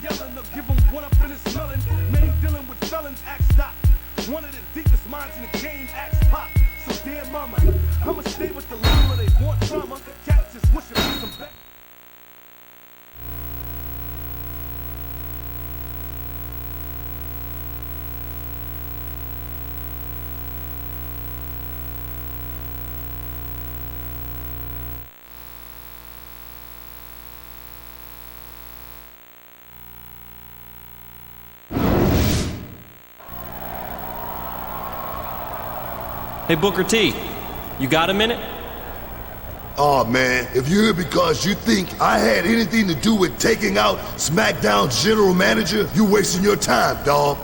yelling, or give him one up in his melon. Man dealing with felons, act stop. One of the deepest minds in the game, act pop. So dear mama, I'ma stay with the llama. They want drama, cats just wishing for some back. Hey, Booker T, you got a minute? Aw, man, if you're here because you think I had anything to do with taking out SmackDown's general manager, you're wasting your time, dawg.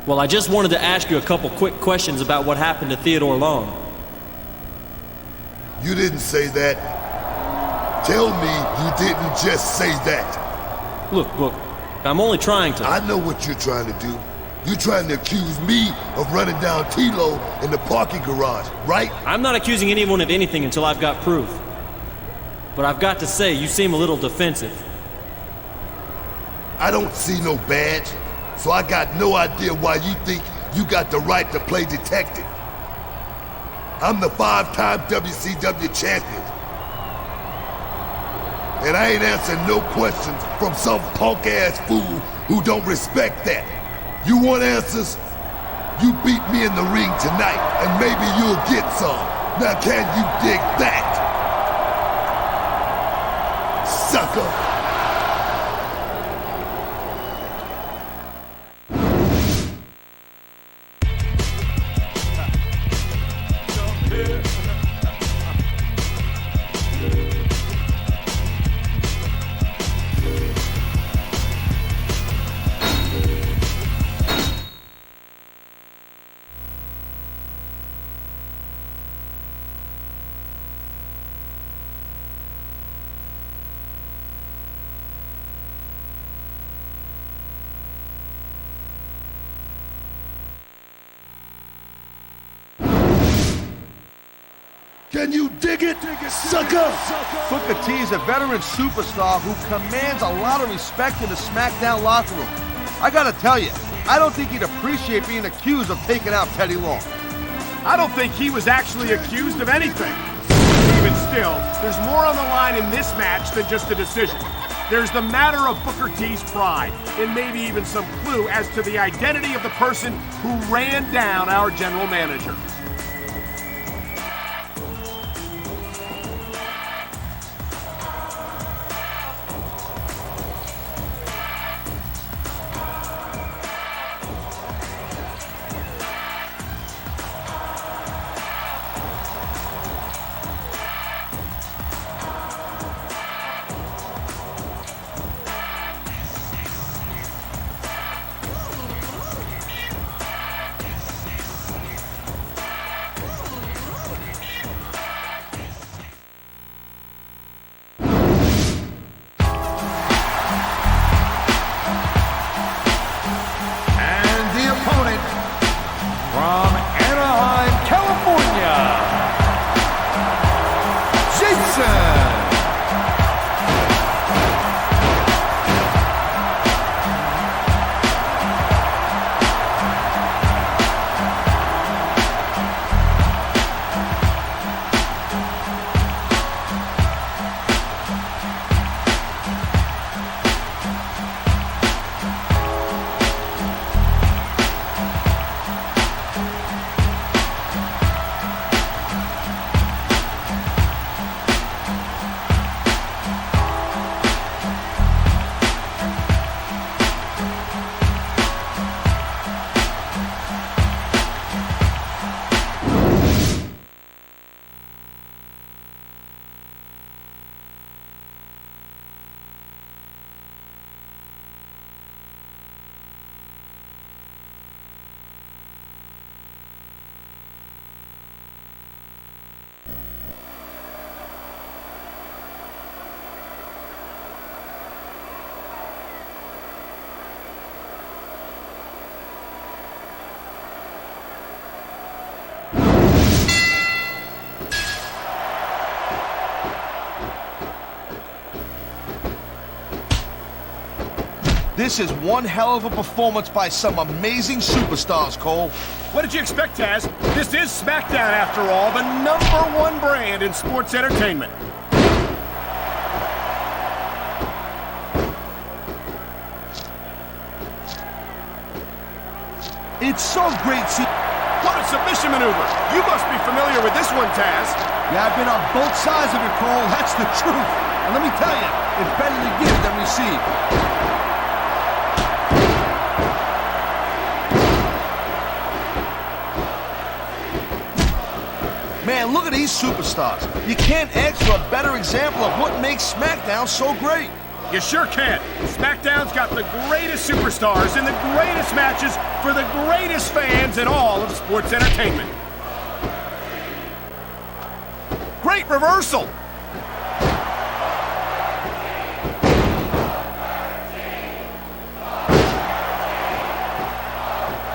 Well, I just wanted to ask you a couple quick questions about what happened to Theodore Long. You didn't say that. Tell me you didn't just say that. Look, I'm only trying to... I know what you're trying to do. You're trying to accuse me of running down T-Lo in the parking garage, right? I'm not accusing anyone of anything until I've got proof. But I've got to say, you seem a little defensive. I don't see no badge, so I got no idea why you think you got the right to play detective. I'm the 5-time WCW champion. And I ain't answering no questions from some punk-ass fool who don't respect that. You want answers? You beat me in the ring tonight, and maybe you'll get some. Now can you dig that? Sucker! Can you dig it, sucker? Booker T is a veteran superstar who commands a lot of respect in the SmackDown locker room. I gotta tell you, I don't think he'd appreciate being accused of taking out Teddy Long. I don't think he was actually accused of anything. Even still, there's more on the line in this match than just a decision. There's the matter of Booker T's pride, and maybe even some clue as to the identity of the person who ran down our general manager. This is one hell of a performance by some amazing superstars, Cole. What did you expect, Taz? This is Smackdown, after all, the #1 brand in sports entertainment. It's so great seeing... What a submission maneuver! You must be familiar with this one, Taz. Yeah, I've been on both sides of it, Cole. That's the truth. And let me tell you, it's better to give than receive. Man, look at these superstars. You can't ask for a better example of what makes SmackDown so great. You sure can. SmackDown's got the greatest superstars in the greatest matches for the greatest fans in all of sports entertainment. Great reversal.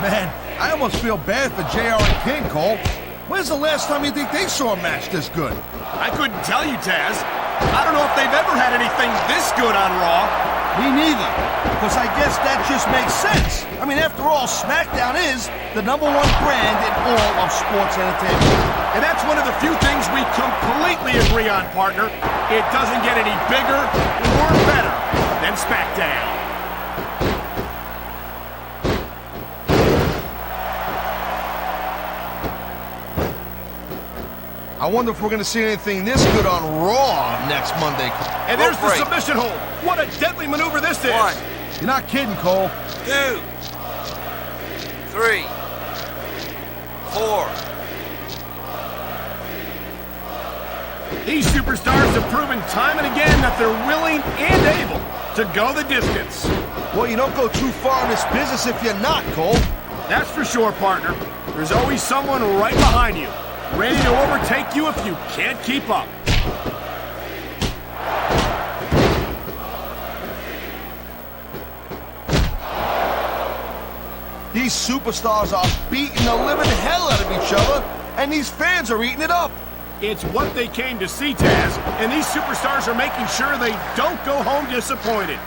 Man, I almost feel bad for JR and King, Cole. When's the last time you think they saw a match this good? I couldn't tell you, Taz. I don't know if they've ever had anything this good on Raw. Me neither. Because I guess that just makes sense. I mean, after all, SmackDown is the #1 brand in all of sports entertainment. And that's one of the few things we completely agree on, partner. It doesn't get any bigger or better than SmackDown. I wonder if we're going to see anything this good on Raw next Monday. And there's the submission hold. What a deadly maneuver this is. 1, You're not kidding, Cole. 2, 3, 4. These superstars have proven time and again that they're willing and able to go the distance. Well, you don't go too far in this business if you're not, Cole. That's for sure, partner. There's always someone right behind you, ready to overtake you if you can't keep up. These superstars are beating the living hell out of each other, and these fans are eating it up. It's what they came to see, Taz, and these superstars are making sure they don't go home disappointed.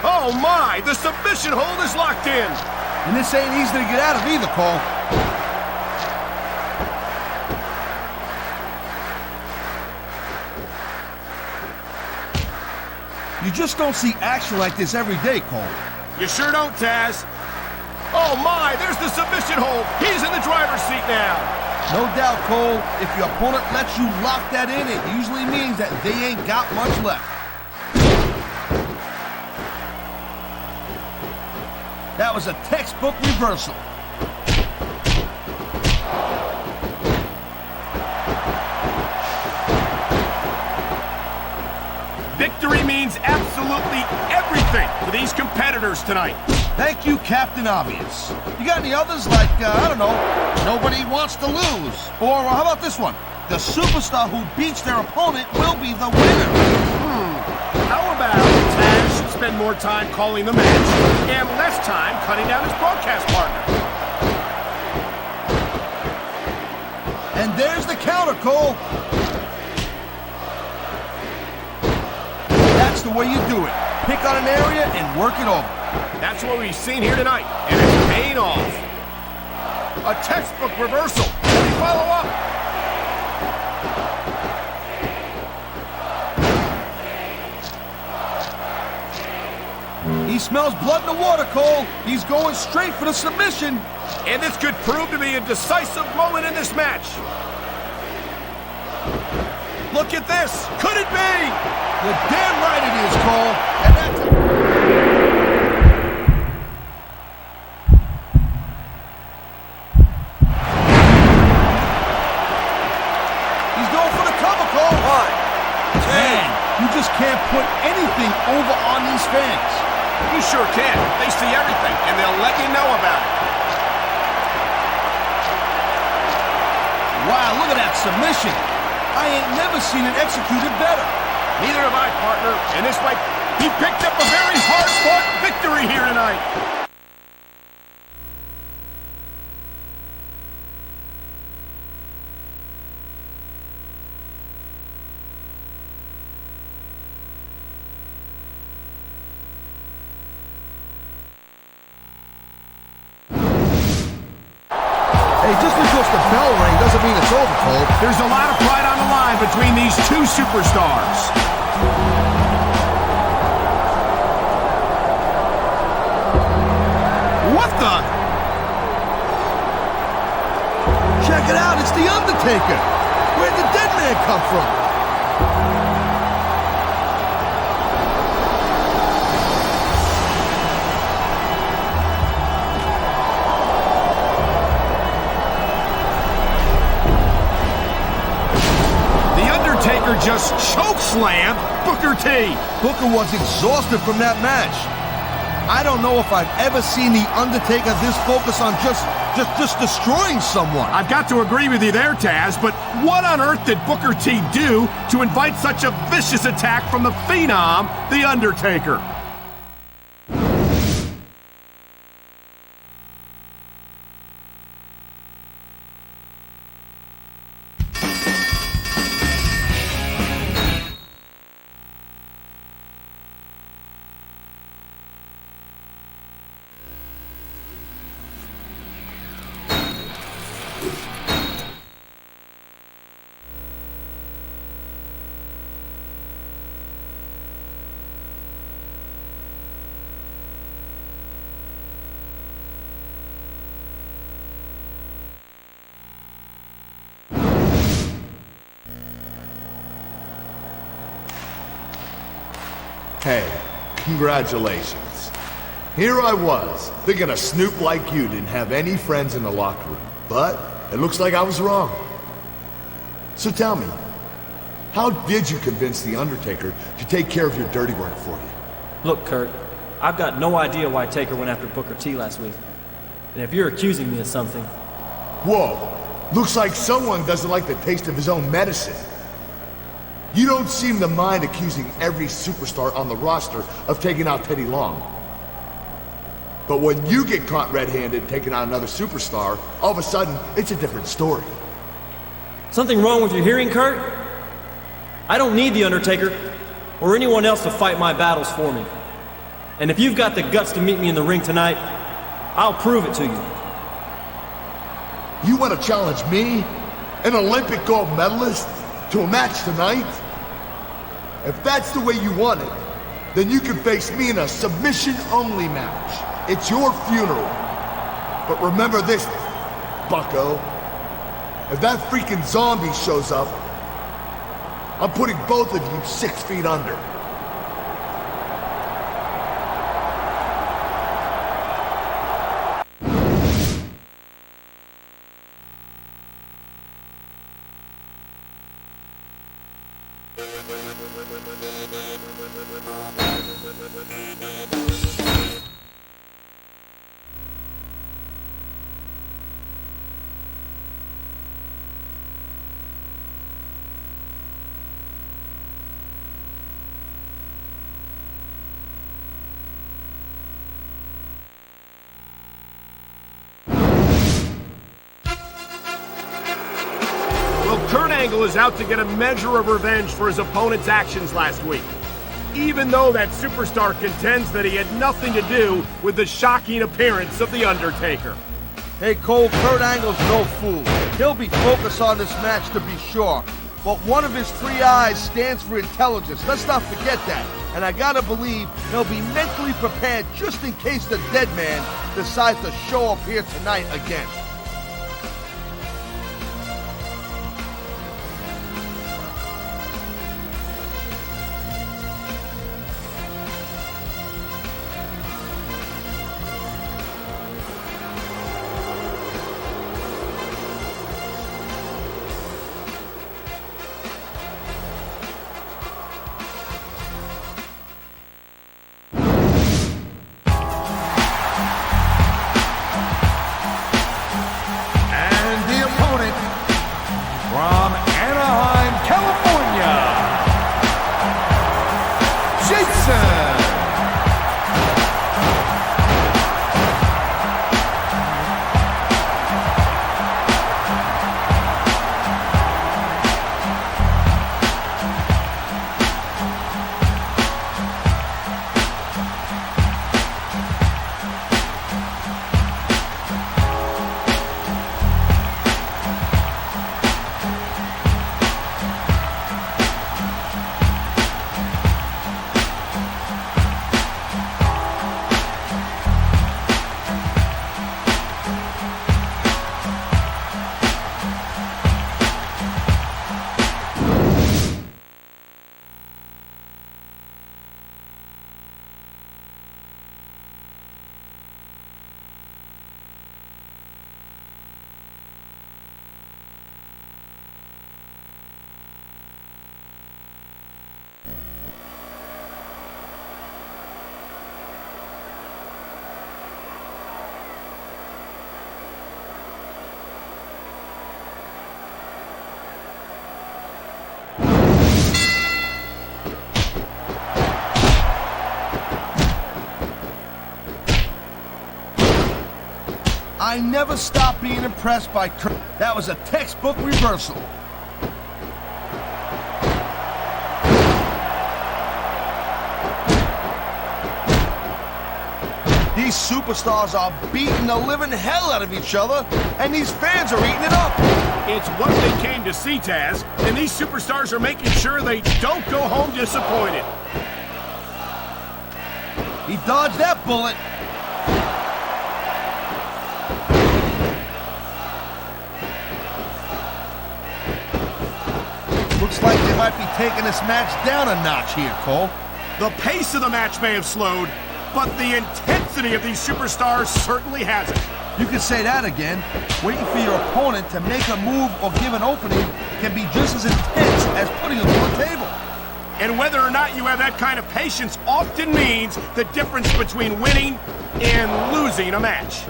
Oh my, the submission hold is locked in. And this ain't easy to get out of either, Cole. You just don't see action like this every day, Cole. You sure don't, Taz. Oh my, there's the submission hold. He's in the driver's seat now. No doubt, Cole, if your opponent lets you lock that in, it usually means that they ain't got much left. That was a textbook reversal. Victory means absolutely everything to these competitors tonight. Thank you, Captain Obvious. You got any others like, I don't know, nobody wants to lose? Or how about this one? The superstar who beats their opponent will be the winner. How about Taz should spend more time calling the match and less time cutting down his broadcast partner? And there's the counter, Cole. That's the way you do it. Pick on an area and work it over. That's what we've seen here tonight, and it's paying off. A textbook reversal. Can we follow up? He smells blood in the water, Cole. He's going straight for the submission. And this could prove to be a decisive moment in this match. Look at this. Could it be? You're damn right it is, Cole. And that's... He's going for the cover, Cole. 1, 2. Man, you just can't put anything over on these fans. You sure can. They see everything, and they'll let you know about it. Wow, look at that submission. I ain't never seen it executed better. Neither have I, partner. And this might... He picked up a very hard-fought victory here tonight. Hey, just because the bell rang doesn't mean it's over, Cole. There's a lot of pride on the line between these two superstars. What the? Check it out, it's The Undertaker. Where'd the dead man come from? The Undertaker just chokeslammed Booker T. Booker was exhausted from that match. I don't know if I've ever seen The Undertaker this focused on just destroying someone. I've got to agree with you there, Taz, but what on earth did Booker T do to invite such a vicious attack from the Phenom, The Undertaker? Hey, congratulations. Here I was, thinking a snoop like you didn't have any friends in the locker room. But it looks like I was wrong. So tell me, how did you convince The Undertaker to take care of your dirty work for you? Look, Kurt, I've got no idea why Taker went after Booker T last week. And if you're accusing me of something... Whoa, looks like someone doesn't like the taste of his own medicine. You don't seem to mind accusing every superstar on the roster of taking out Teddy Long. But when you get caught red-handed taking out another superstar, all of a sudden, it's a different story. Something wrong with your hearing, Kurt? I don't need The Undertaker or anyone else to fight my battles for me. And if you've got the guts to meet me in the ring tonight, I'll prove it to you. You want to challenge me, an Olympic gold medalist, to a match tonight? If that's the way you want it, then you can face me in a submission-only match. It's your funeral. But remember this, bucko. If that freaking zombie shows up, I'm putting both of you 6 feet under. Kurt Angle is out to get a measure of revenge for his opponent's actions last week, even though that superstar contends that he had nothing to do with the shocking appearance of The Undertaker. Hey, Cole, Kurt Angle's no fool. He'll be focused on this match to be sure. But one of his 3 eyes stands for intelligence. Let's not forget that. And I gotta believe he'll be mentally prepared just in case the dead man decides to show up here tonight again. I never stopped being impressed by Kurt. That was a textbook reversal. These superstars are beating the living hell out of each other, and these fans are eating it up. It's what they came to see, Taz, and these superstars are making sure they don't go home disappointed. He dodged that bullet. Looks like they might be taking this match down a notch here, Cole. The pace of the match may have slowed, but the intensity of these superstars certainly hasn't. You can say that again. Waiting for your opponent to make a move or give an opening can be just as intense as putting them on the table. And whether or not you have that kind of patience often means the difference between winning and losing a match.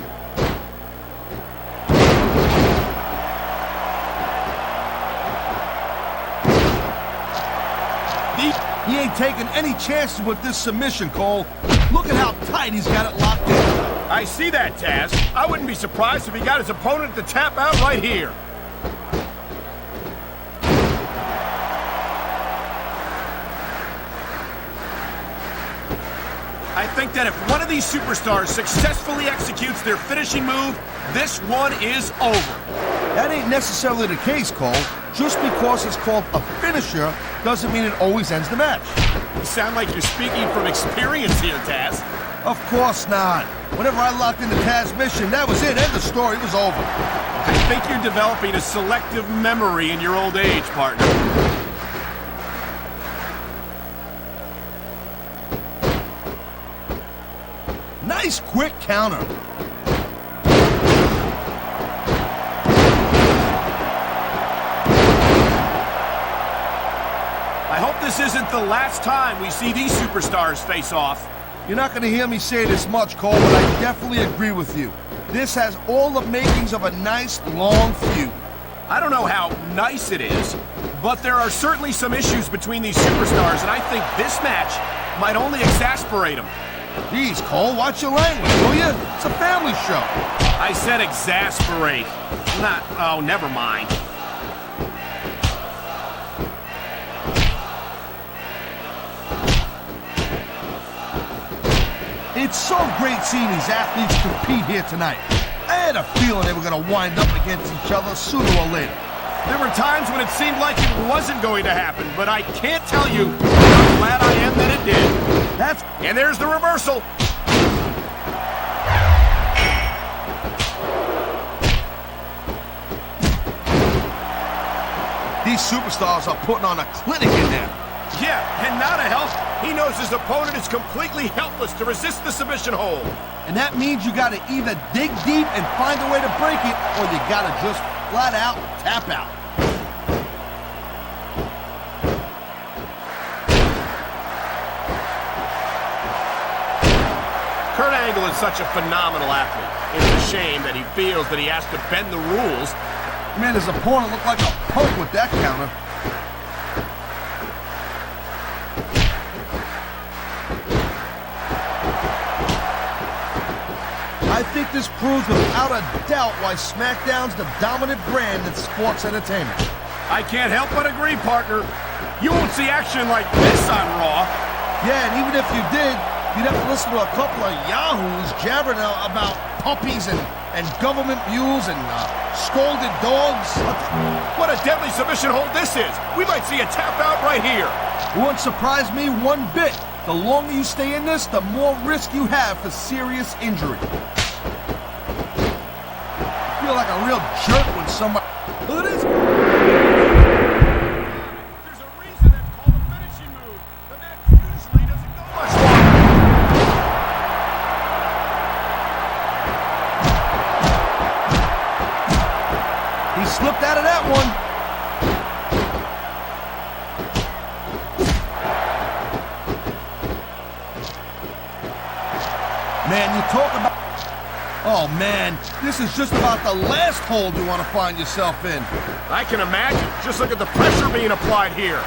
He ain't taking any chances with this submission, Cole. Look at how tight he's got it locked in. I see that, Taz. I wouldn't be surprised if he got his opponent to tap out right here. I think that if one of these superstars successfully executes their finishing move, this one is over. That ain't necessarily the case, Cole. Just because it's called a finisher doesn't mean it always ends the match. You sound like you're speaking from experience here, Taz. Of course not. Whenever I locked into Taz's mission, that was it. End of story. It was over. I think you're developing a selective memory in your old age, partner. Nice quick counter. I hope this isn't the last time we see these superstars face off. You're not going to hear me say this much, Cole, but I definitely agree with you. This has all the makings of a nice, long feud. I don't know how nice it is, but there are certainly some issues between these superstars, and I think this match might only exasperate them. Jeez, Cole, watch your language, will you? It's a family show. I said exasperate. Oh, never mind. It's so great seeing these athletes compete here tonight. I had a feeling they were going to wind up against each other sooner or later. There were times when it seemed like it wasn't going to happen, but I can't tell you how glad I am that it did. And there's the reversal. These superstars are putting on a clinic in there. Yeah, and now to help, he knows his opponent is completely helpless to resist the submission hold. And that means you got to either dig deep and find a way to break it, or you got to just flat out tap out. Kurt Angle is such a phenomenal athlete. It's a shame that he feels that he has to bend the rules. Man, his opponent looked like a punk with that counter. I think this proves without a doubt why SmackDown's the dominant brand in sports entertainment. I can't help but agree, partner. You won't see action like this on Raw. Yeah, and even if you did, you'd have to listen to a couple of yahoos jabbering about puppies and government mules and scolded dogs. What a deadly submission hold this is. We might see a tap out right here. It wouldn't surprise me one bit. The longer you stay in this, the more risk you have for serious injury. I feel like a real jerk when somebody... Look at this. There's a reason that's called a finishing move. The match usually doesn't go much longer. He slipped out of that one. Man, you talk about... Oh, man, this is just about the last hold you want to find yourself in. I can imagine. Just look at the pressure being applied here.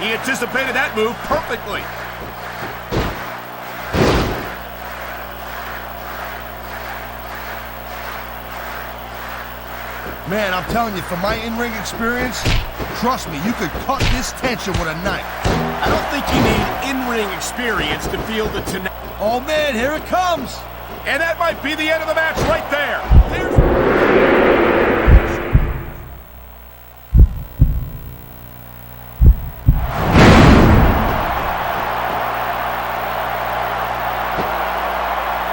He anticipated that move perfectly. Man, I'm telling you, from my in-ring experience, trust me, you could cut this tension with a knife. I don't think you need in-ring experience to feel the tonight. Oh man, here it comes! And that might be the end of the match right there.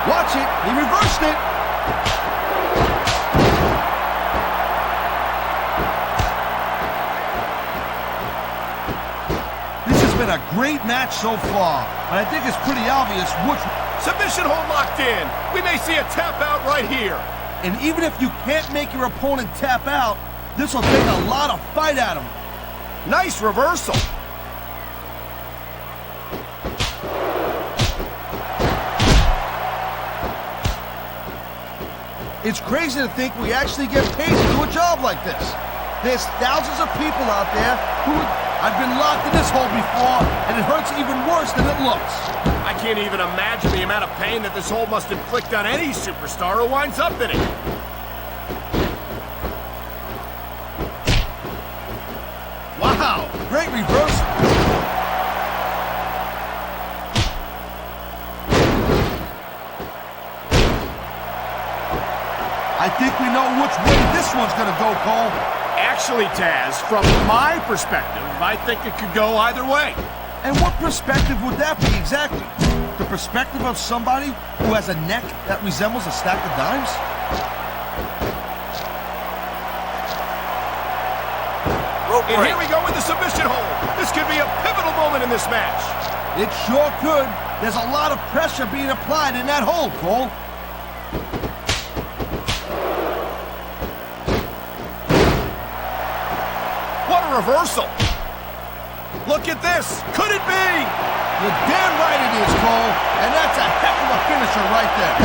Watch it, he reversed it! This has been a great match so far, but I think it's pretty obvious which... Submission hold locked in. We may see a tap out right here. And even if you can't make your opponent tap out, this will take a lot of fight at him. Nice reversal. It's crazy to think we actually get paid to do a job like this. There's thousands of people out there who... I've been locked in this hole before, and it hurts even worse than it looks. I can't even imagine the amount of pain that this hole must inflict on any superstar who winds up in it. Wow, great reversal. I think we know which way this one's gonna go, Cole. Actually, Taz, from my perspective, I think it could go either way. And what perspective would that be exactly? The perspective of somebody who has a neck that resembles a stack of dimes? And here we go with the submission hold. This could be a pivotal moment in this match. It sure could. There's a lot of pressure being applied in that hold, Cole. What a reversal. Look at this. Could it be? You're damn right it is, Cole. And that's a heck of a finisher right there.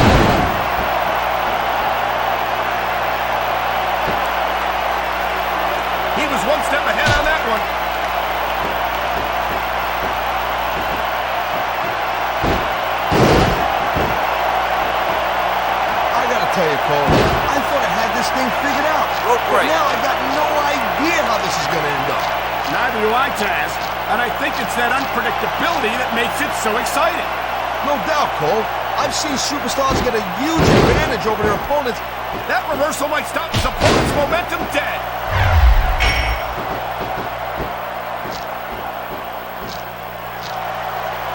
He was one step ahead on that one. I gotta tell you, Cole, I thought I had this thing figured out. But now I got no idea how this is gonna end up. Neither do I, Taz. And I think it's that unpredictability that makes it so exciting. No doubt, Cole. I've seen superstars get a huge advantage over their opponents. That reversal might stop his opponent's momentum dead.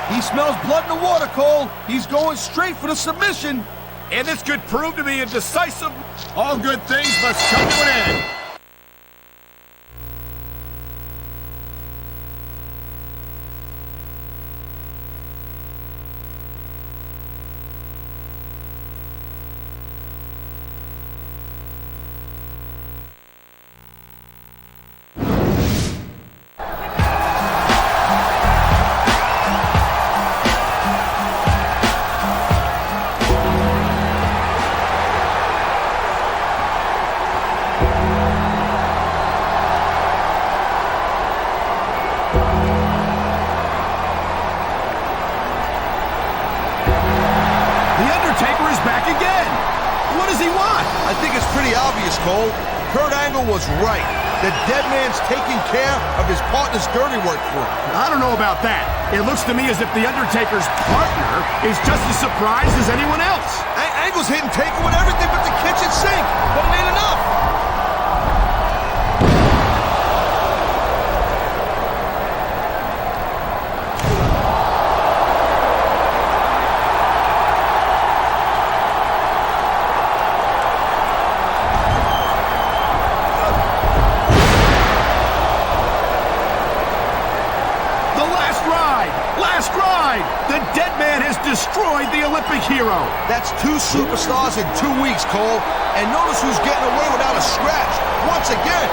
He smells blood in the water, Cole. He's going straight for the submission. And this could prove to be a decisive... All good things must come to an end. I think it's pretty obvious, Cole. Kurt Angle was right. The dead man's taking care of his partner's dirty work for him. I don't know about that. It looks to me as if The Undertaker's partner is just as surprised as anyone else. Angle's hitting Taker with everything but the kitchen sink, but it ain't enough. The dead man has destroyed the Olympic hero. That's 2 superstars in 2 weeks, Cole. And notice who's getting away without a scratch once again.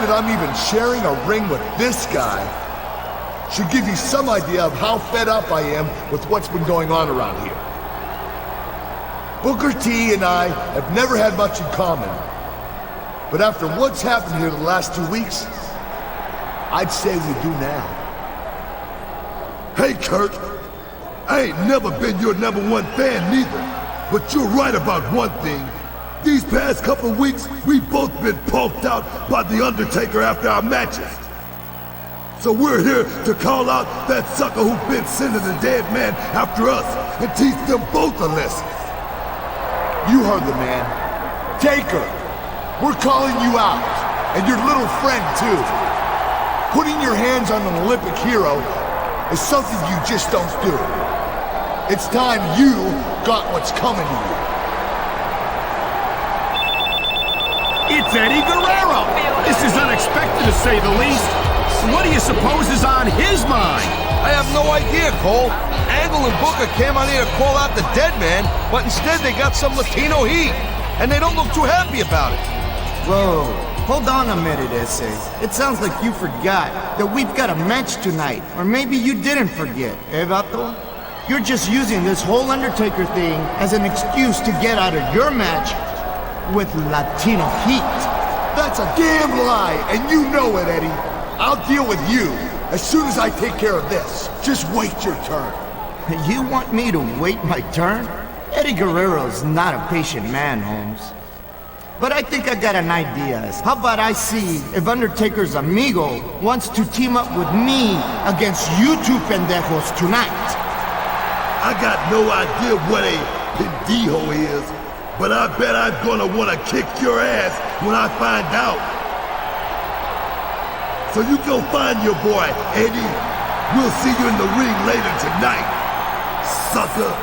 that I'm even sharing a ring with this guy should give you some idea of how fed up I am with what's been going on around here. Booker T and I have never had much in common. But after what's happened here the last 2 weeks, I'd say we do now. Hey, Kurt. I ain't never been your #1 fan neither. But you're right about one thing. These past couple of weeks, we've both been punked out by The Undertaker after our matches. So we're here to call out that sucker who's been sending the dead man after us and teach them both a lesson. You heard the man. Taker, we're calling you out, and your little friend too. Putting your hands on an Olympic hero is something you just don't do. It's time you got what's coming to you. It's Eddie Guerrero! This is unexpected to say the least. What do you suppose is on his mind? I have no idea, Cole. Angle and Booker came out here to call out the dead man, but instead they got some Latino heat. And they don't look too happy about it. Whoa, hold on a minute, Ese. It sounds like you forgot that we've got a match tonight. Or maybe you didn't forget, eh, Vato? You're just using this whole Undertaker thing as an excuse to get out of your match with Latino heat. That's a damn lie, and you know it, Eddie. I'll deal with you as soon as I take care of this. Just wait your turn. You want me to wait my turn? Eddie Guerrero's not a patient man, Holmes. But I think I got an idea. How about I see if Undertaker's amigo wants to team up with me against you two pendejos tonight? I got no idea what a pendejo is, but I bet I'm gonna wanna kick your ass when I find out. So you go find your boy, Eddie. We'll see you in the ring later tonight, sucker.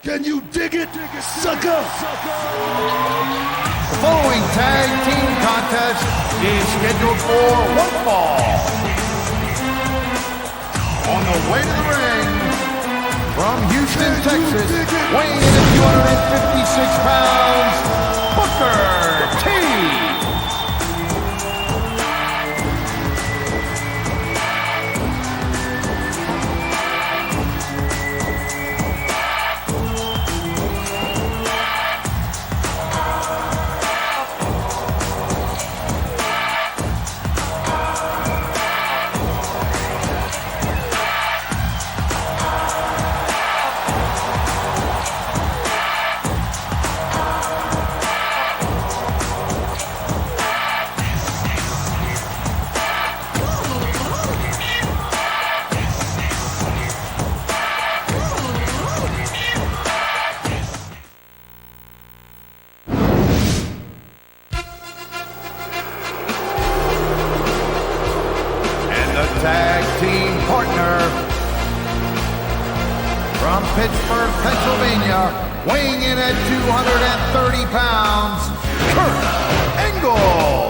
Can you dig it, sucker? The following tag team contest is scheduled for one fall. On the way to the ring, from Houston, Texas, weighing in at 256 pounds, Booker T. Tag team partner from Pittsburgh, Pennsylvania, weighing in at 230 pounds, Kurt Angle.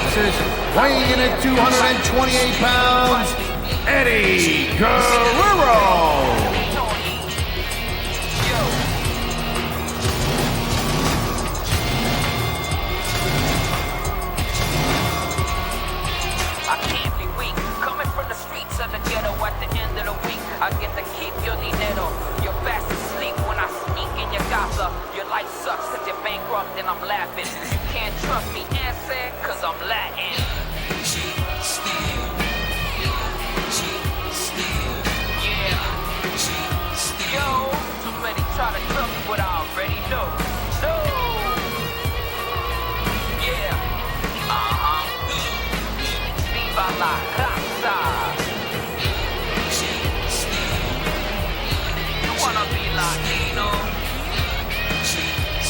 Texas, weighing in at 228 pounds, Eddie Guerrero. I get to keep your dinero. You're fast asleep when I sneak in your casa. Your life sucks cause you're bankrupt and I'm laughing. You can't trust me, answer, cause I'm Latin. Yeah. Yo, too many try to tell me what I already know. No. Yeah. Viva la raza. Wanna be Latino?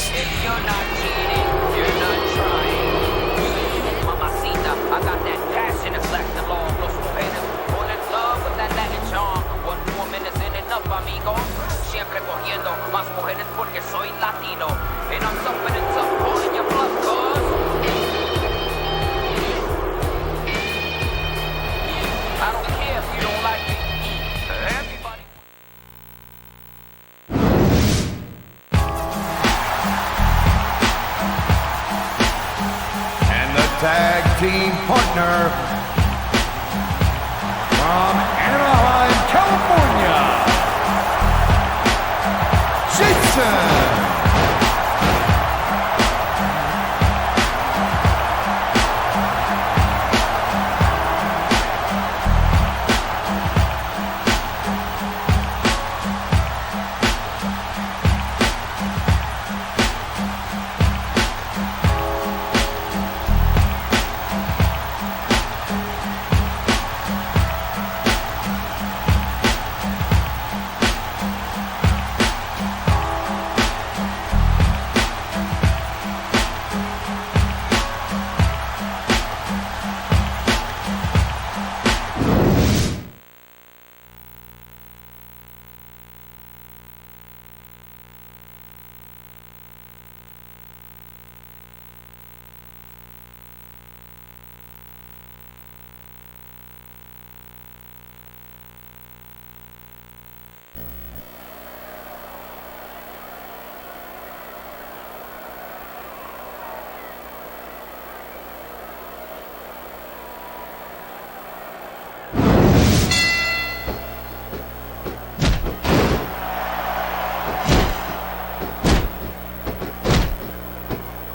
If you're not cheating, you're not trying. Mamacita, I got that passion and black the law. Los mujeres fall in love with that Latin charm. One woman isn't enough, amigo. Siempre cogiendo más mujeres porque soy Latino. And I'm suffering and tough, calling your bluff, cuz I don't care if you don't like me. Everybody. Tag team partner from Anaheim, California, Jason.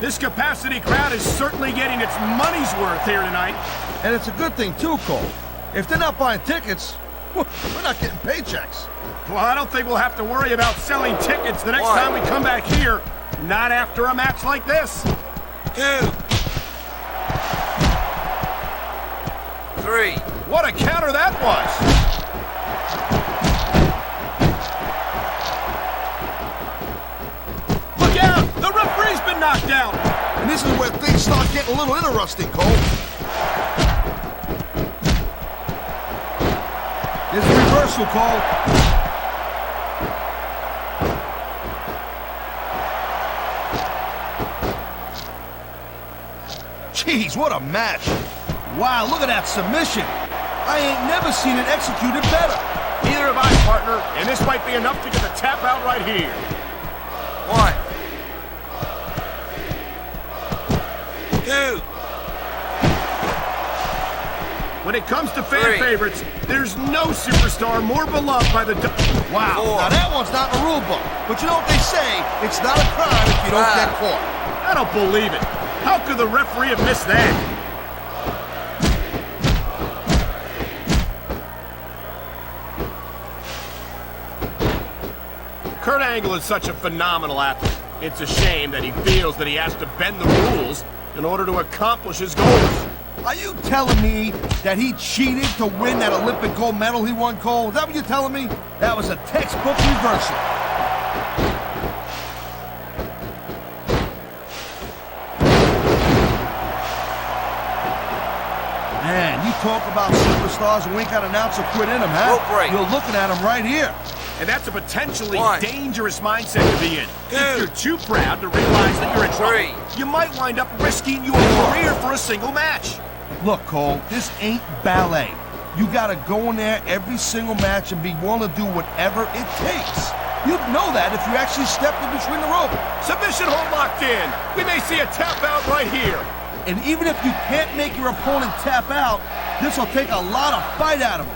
This capacity crowd is certainly getting its money's worth here tonight. And it's a good thing too, Cole. If they're not buying tickets, we're not getting paychecks. Well, I don't think we'll have to worry about selling tickets the next time we come back here. Not after a match like this. 2, 3. What a counter that was. Look out! The referee's been knocked out. And this is where things start getting a little interesting, Cole. There's a reversal, Cole. Jeez, what a match. Wow, look at that submission. I ain't never seen it executed better. Neither have I, partner, and this might be enough to get the tap out right here. 1, 2. When it comes to fan favorites, there's no superstar more beloved by the... Wow, now that one's not in the rule book. But you know what they say, it's not a crime if you don't get caught. I don't believe it. How could the referee have missed that? Kurt Angle is such a phenomenal athlete. It's a shame that he feels that he has to bend the rules in order to accomplish his goals. Are you telling me that he cheated to win that Olympic gold medal he won, Cole? Is that what you're telling me? That was a textbook reversal. Man, you talk about superstars who ain't got an ounce of quit in them, huh? Rope break. You're looking at them right here. And that's a potentially One. dangerous mindset to be in. If you're too proud to realize that you're in Three. trouble, you might wind up risking your career for a single match. Look, Cole, this ain't ballet. You gotta go in there every single match and be willing to do whatever it takes. You'd know that if you actually stepped in between the rope. Submission hold locked in. We may see a tap out right here. And even if you can't make your opponent tap out, this will take a lot of fight out of him.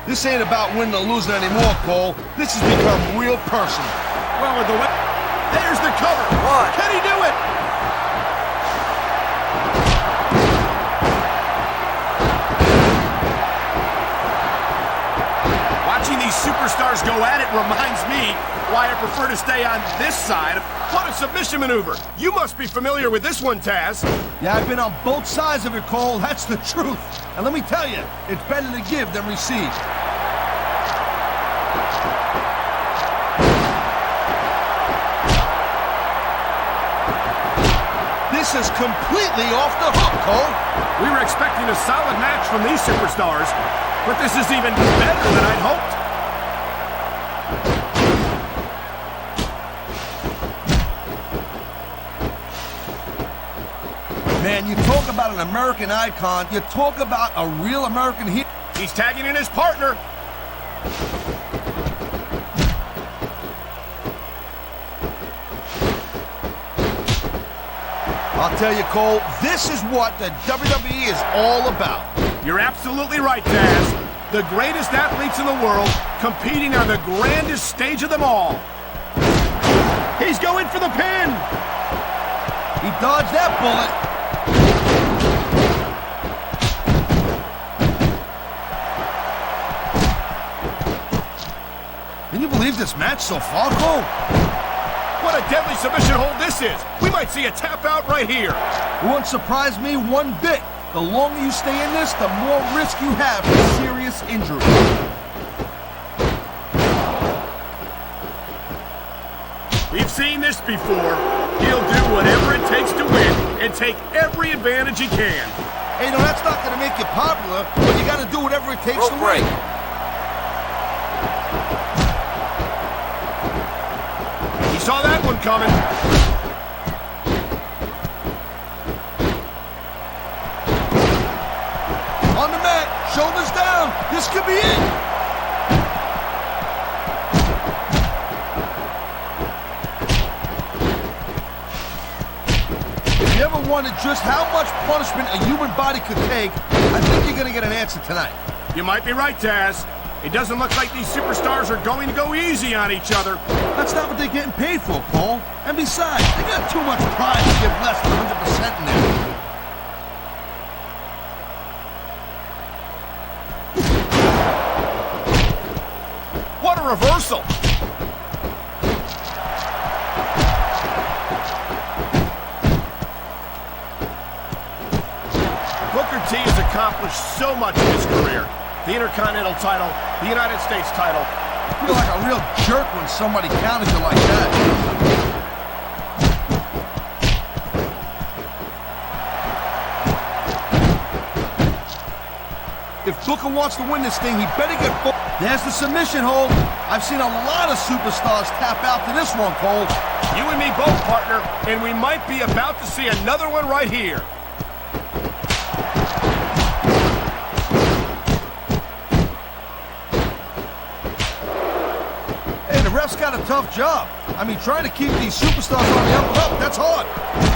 This ain't about winning or losing anymore, Cole. This has become real personal. Well, with the way... There's the cover. One. Can he do it? Watching these superstars go at it reminds me why I prefer to stay on this side. What a submission maneuver. You must be familiar with this one, Taz. Yeah, I've been on both sides of it, Cole. That's the truth. And let me tell you, it's better to give than receive. This is completely off the hook, Cole. We were expecting a solid match from these superstars, but this is even better than I'd hoped. Man, you talk about an American icon, you talk about a real American hero. He's tagging in his partner. I'll tell you, Cole, this is what the WWE is all about. You're absolutely right, Taz. The greatest athletes in the world competing on the grandest stage of them all. He's going for the pin. He dodged that bullet. Can you believe this match so far, Cole? What a deadly submission hold this is. We might see a tap out right here. It won't surprise me one bit. The longer you stay in this, the more risk you have for serious injury. We've seen this before. He'll do whatever it takes to win and take every advantage he can. Hey, no, that's not going to make you popular, but you got to do whatever it takes Rope to break. win. He saw that one coming. On the mat, shoulders down. This could be it. If you ever wondered just how much punishment a human body could take, I think you're going to get an answer tonight. You might be right, Taz. It doesn't look like these superstars are going to go easy on each other. That's not what they're getting paid for, Cole. And besides, they got too much pride to give less than 100% in there. What a reversal! Booker T has accomplished so much in his career. The Intercontinental title, the United States title. You feel like a real jerk when somebody counters you like that. If Booker wants to win this thing, he better get full. There's the submission hold. I've seen a lot of superstars tap out to this one, Cole. You and me both, partner, and we might be about to see another one right here. Hey, the ref's got a tough job. I mean, trying to keep these superstars on the up and up, that's hard.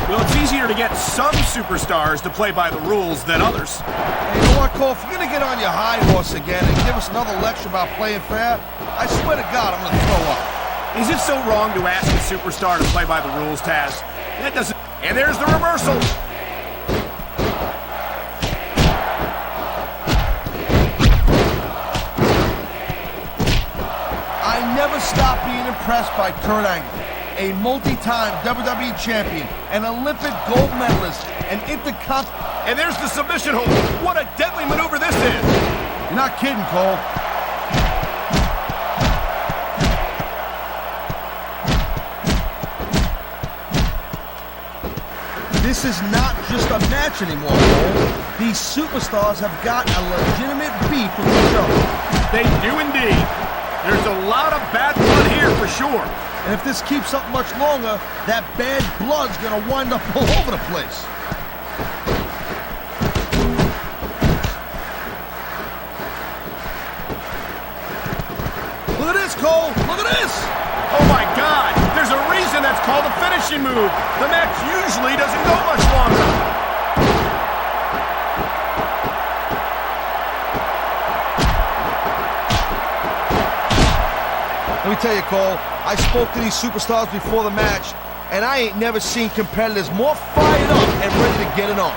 Well, it's easier to get some superstars to play by the rules than others. Hey, you know what, Cole? If you're going to get on your high horse again and give us another lecture about playing fair, I swear to God, I'm going to throw up. Is it so wrong to ask a superstar to play by the rules, Taz? That doesn't... And there's the reversal. I never stop being impressed by Kurt Angle, a multi-time WWE champion, an Olympic gold medalist, an Intercontinental... And there's the submission hold. What a deadly maneuver this is. You're not kidding, Cole. This This is not just a match anymore, Cole. These superstars have got a legitimate beef with each other. They do indeed. There's a lot of bad blood here for sure. And if this keeps up much longer, that bad blood's gonna wind up all over the place. Look at this, Cole! Look at this! Oh my God! There's a reason that's called a finishing move. The match usually doesn't go much longer. Let me tell you, Cole, I spoke to these superstars before the match, and I ain't never seen competitors more fired up and ready to get it on.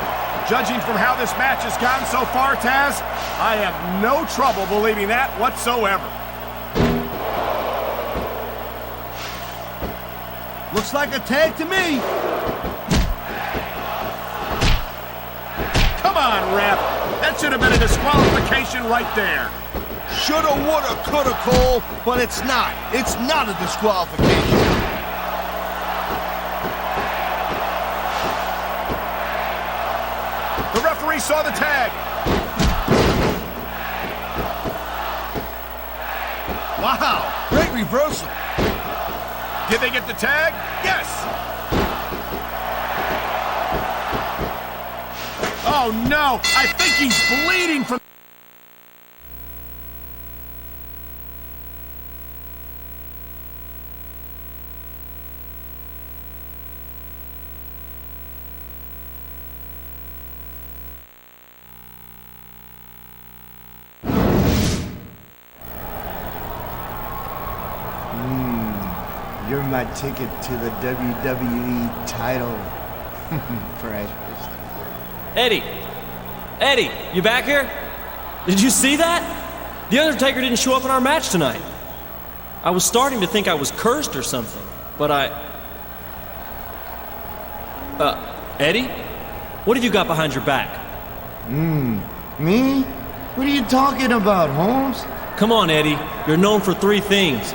Judging from how this match has gone so far, Taz, I have no trouble believing that whatsoever. Looks like a tag to me. Come on, ref. That should have been a disqualification right there. Shoulda, woulda, coulda, Cole, but it's not. It's not a disqualification. The referee saw the tag. Wow, great reversal. Did they get the tag? Yes! Oh no! I think he's bleeding from... You're my ticket to the WWE title. Precious. Eddie! Eddie, you back here? Did you see that? The Undertaker didn't show up in our match tonight. I was starting to think I was cursed or something, but Eddie? What have you got behind your back? Me? What are you talking about, Holmes? Come on, Eddie. You're known for 3 things.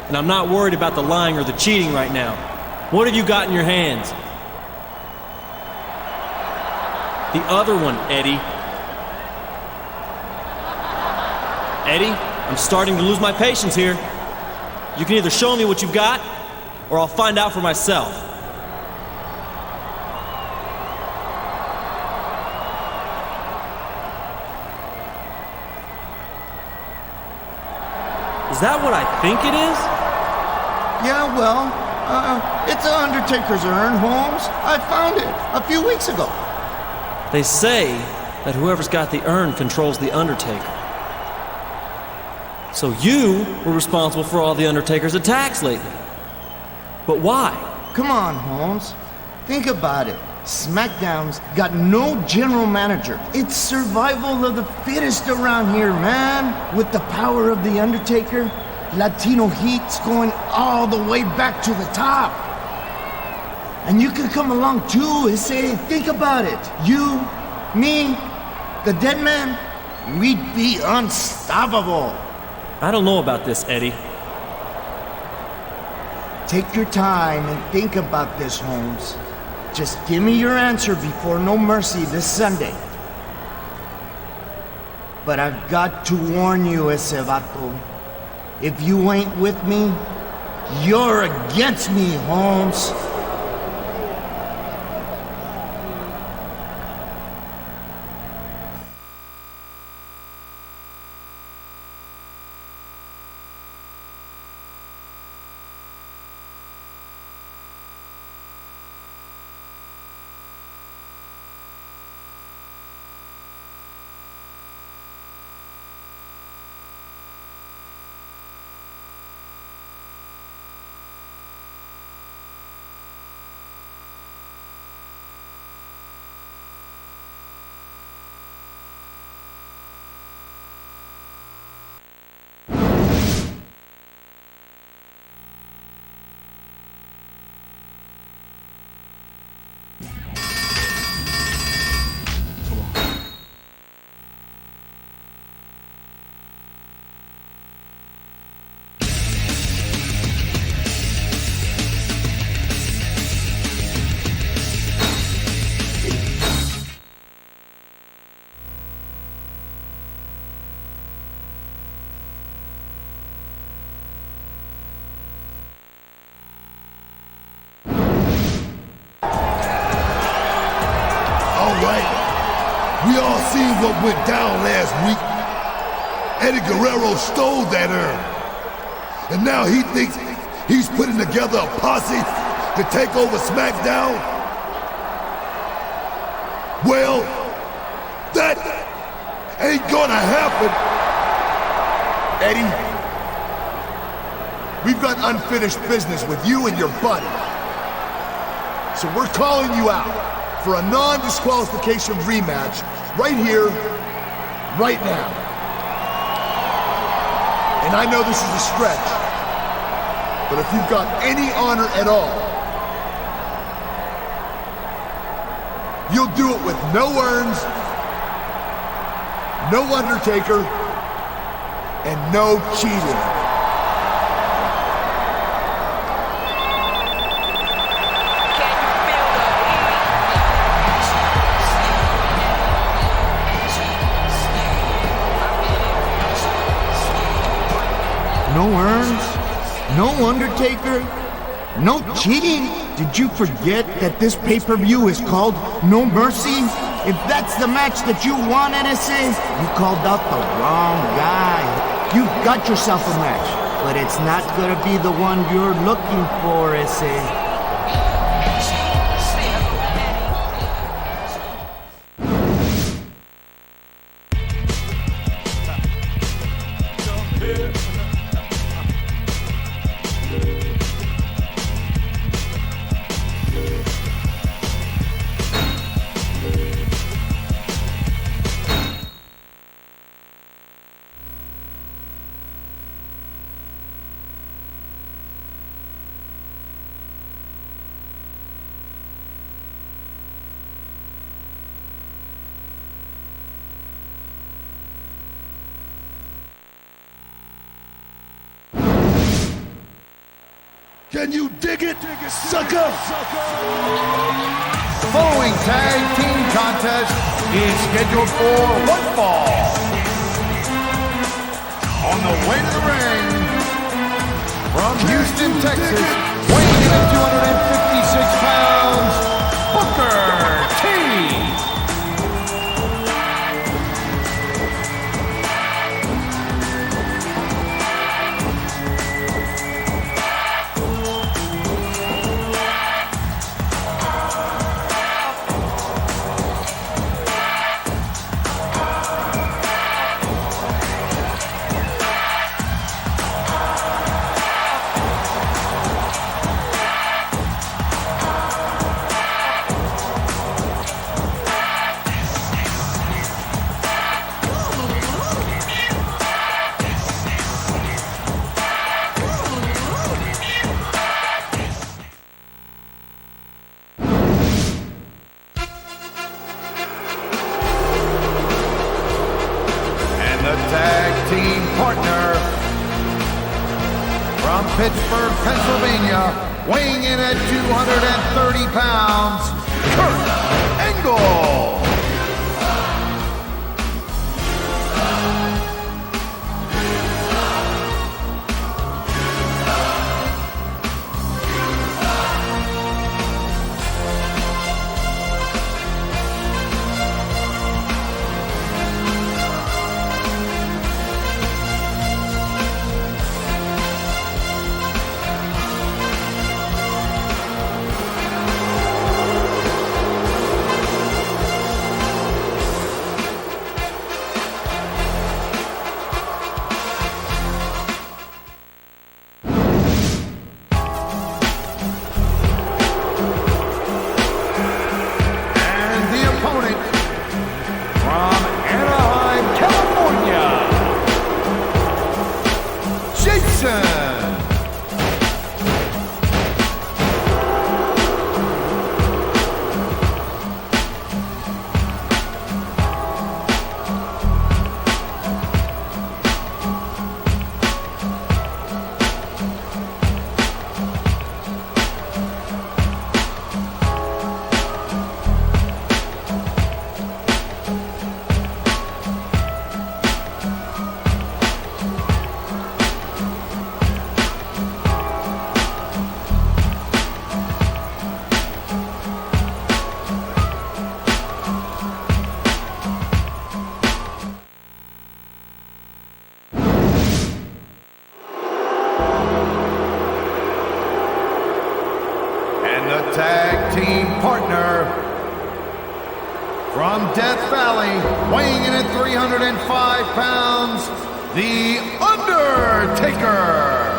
And I'm not worried about the lying or the cheating right now. What have you got in your hands? The other one, Eddie. Eddie, I'm starting to lose my patience here. You can either show me what you've got, or I'll find out for myself. Is that what I think it is? Yeah, well, it's an Undertaker's urn, Holmes. I found it a few weeks ago. They say that whoever's got the urn controls the Undertaker. So you were responsible for all the Undertaker's attacks lately. But why? Come on, Holmes. Think about it. SmackDown's got no general manager. It's survival of the fittest around here, man. With the power of the Undertaker, Latino heat's going all the way back to the top. And you can come along too and say, think about it. You, me, the dead man, we'd be unstoppable. I don't know about this, Eddie. Take your time and think about this, Holmes. Just give me your answer before No Mercy this Sunday. But I've got to warn you, ese vato. If you ain't with me, you're against me, Holmes. We all seen what went down last week. Eddie Guerrero stole that urn. And now he thinks he's putting together a posse to take over SmackDown? Well, that ain't gonna happen. Eddie, we've got unfinished business with you and your buddy. So we're calling you out for a non-disqualification rematch right here, right now. And I know this is a stretch, but if you've got any honor at all, you'll do it with no urns, no Undertaker, and no cheating. No urns? No Undertaker? No cheating? Did you forget that this pay-per-view is called No Mercy? If that's the match that you wanted to see, you called out the wrong guy. You've got yourself a match, but it's not gonna be the one you're looking for, Issei. Can you dig it, sucker? The following tag team contest is scheduled for one fall. On the way to the ring, from Houston, Texas, weighing in at 256 pounds, Booker T. Pittsburgh, Pennsylvania, weighing in at 230 pounds, Kurt Angle. tag team partner, from Death Valley, weighing in at 305 pounds, The Undertaker.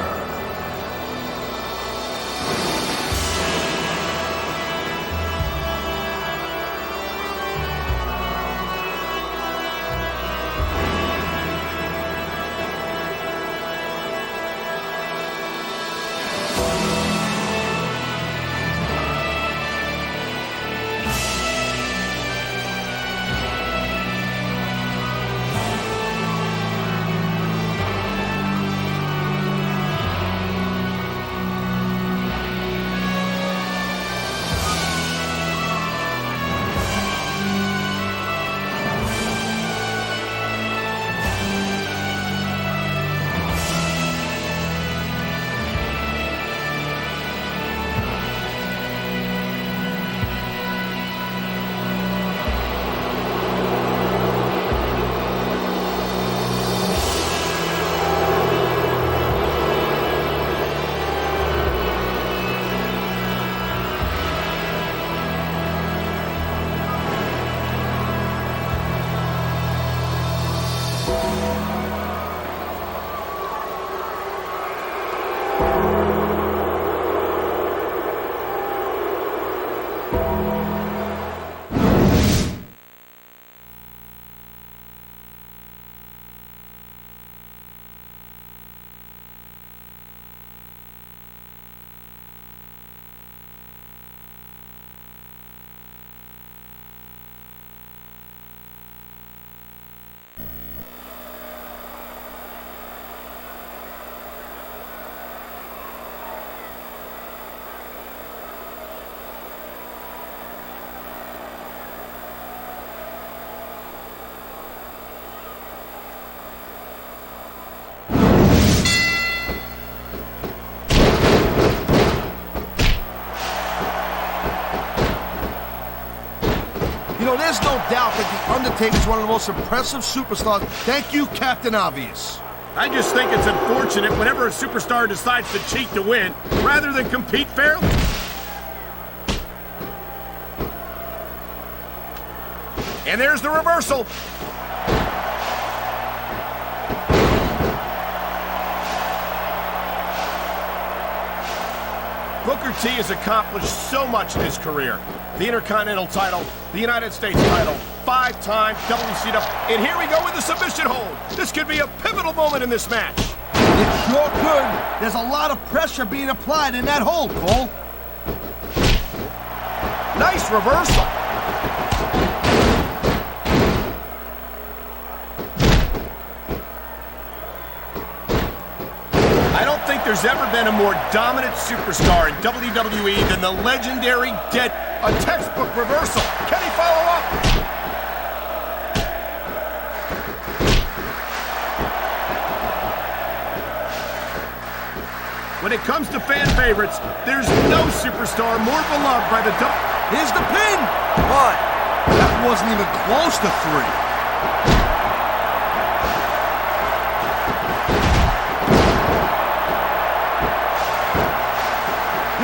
You know, there's no doubt that The Undertaker is one of the most impressive superstars. Thank you, Captain Obvious. I just think it's unfortunate whenever a superstar decides to cheat to win, rather than compete fairly. And there's the reversal. Booker T has accomplished so much in his career. The Intercontinental title, the United States title, 5-time WCW, and here we go with the submission hold. This could be a pivotal moment in this match. It sure could. There's a lot of pressure being applied in that hold, Cole. Nice reversal. I don't think there's ever been a more dominant superstar in WWE than the legendary Dead. A textbook reversal. Can he follow up? When it comes to fan favorites, there's no superstar more beloved by the Here's the pin! One. That wasn't even close to 3.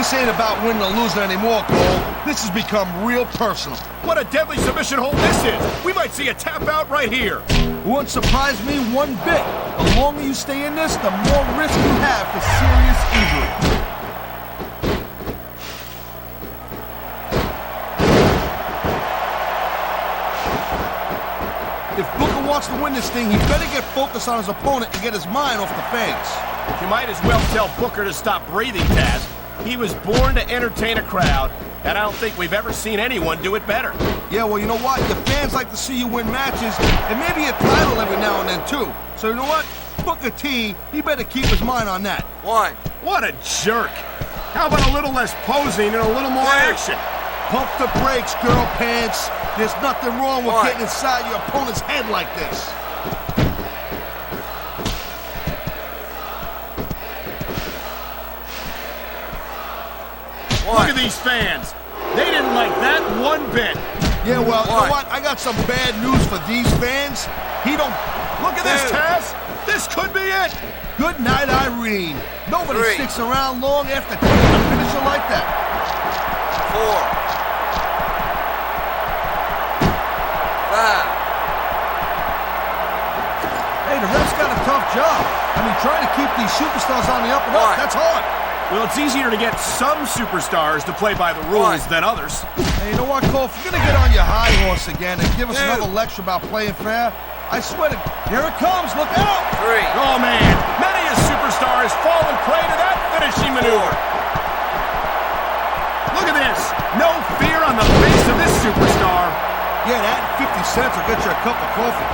This ain't about winning or losing anymore, Cole. This has become real personal. What a deadly submission hold this is. We might see a tap out right here. It wouldn't surprise me one bit. The longer you stay in this, the more risk you have for serious injury. If Booker wants to win this thing, he better get focused on his opponent and get his mind off the fans. You might as well tell Booker to stop breathing, Taz. He was born to entertain a crowd, and I don't think we've ever seen anyone do it better. Yeah, well, you know what? The fans like to see you win matches, and maybe a title every now and then, too. So you know what? Booker T, he better keep his mind on that. One. What a jerk. How about a little less posing and a little more action? Pump the brakes, girl pants. There's nothing wrong with getting inside your opponent's head like this. Look at these fans. They didn't like that one bit. Yeah, well, you know what? I got some bad news for these fans. He don't... Look at this, Taz. This could be it. Good night, Irene. Nobody sticks around long after taking a finisher like that. 4. 5. Hey, the ref's got a tough job. I mean, trying to keep these superstars on the up and up, that's hard. Well, it's easier to get some superstars to play by the rules than others. Hey, you know what, Cole? If you're going to get on your high horse again and give us another lecture about playing fair, I swear to... Here it comes. Look out! 3. Oh, man. Many a superstar has fallen prey to that finishing maneuver. Look at this. No fear on the face of this superstar. Yeah, that 50 cents will get you a cup of coffee.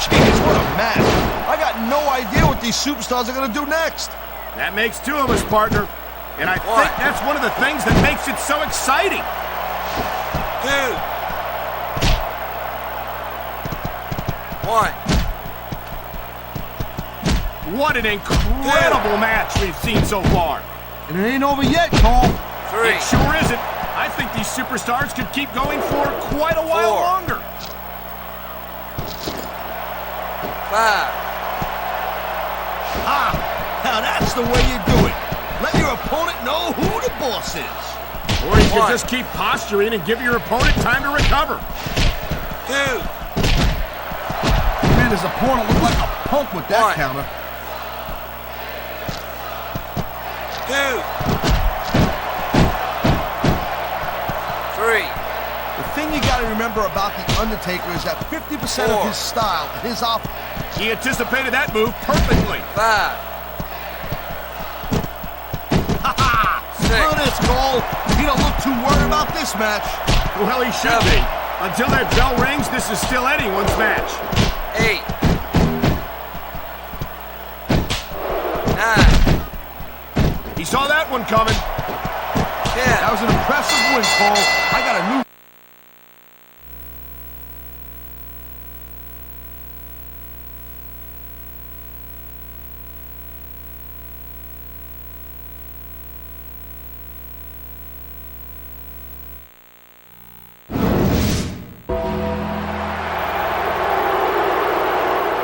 Jeez, what a match. I got no idea what these superstars are going to do next. That makes 2 of us, partner. And I think that's one of the things that makes it so exciting. 2. 1. What an incredible match we've seen so far. And it ain't over yet, Cole. 3. It sure isn't. I think these superstars could keep going for quite a while 4. longer. 5. Ah, now that's the way you do it. Let your opponent know who the boss is. Or you could just keep posturing and give your opponent time to recover. 2. Man, his opponent looked like a punk with that counter. 2. 3. The thing you got to remember about The Undertaker is that 50% of his style and his offense. He anticipated that move perfectly. 5. Look at this, Cole. He don't look too worried about this match. Well, he should be. Until that bell rings, this is still anyone's match. 8. 9. He saw that one coming. 10. That was an impressive win, Cole. I got a new...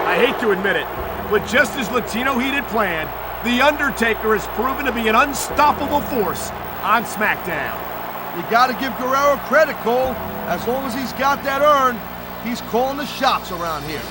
I hate to admit it, but just as Latino Heat had planned, The Undertaker has proven to be an unstoppable force on SmackDown. You got to give Guerrero credit, Cole. As long as he's got that urn, he's calling the shots around here.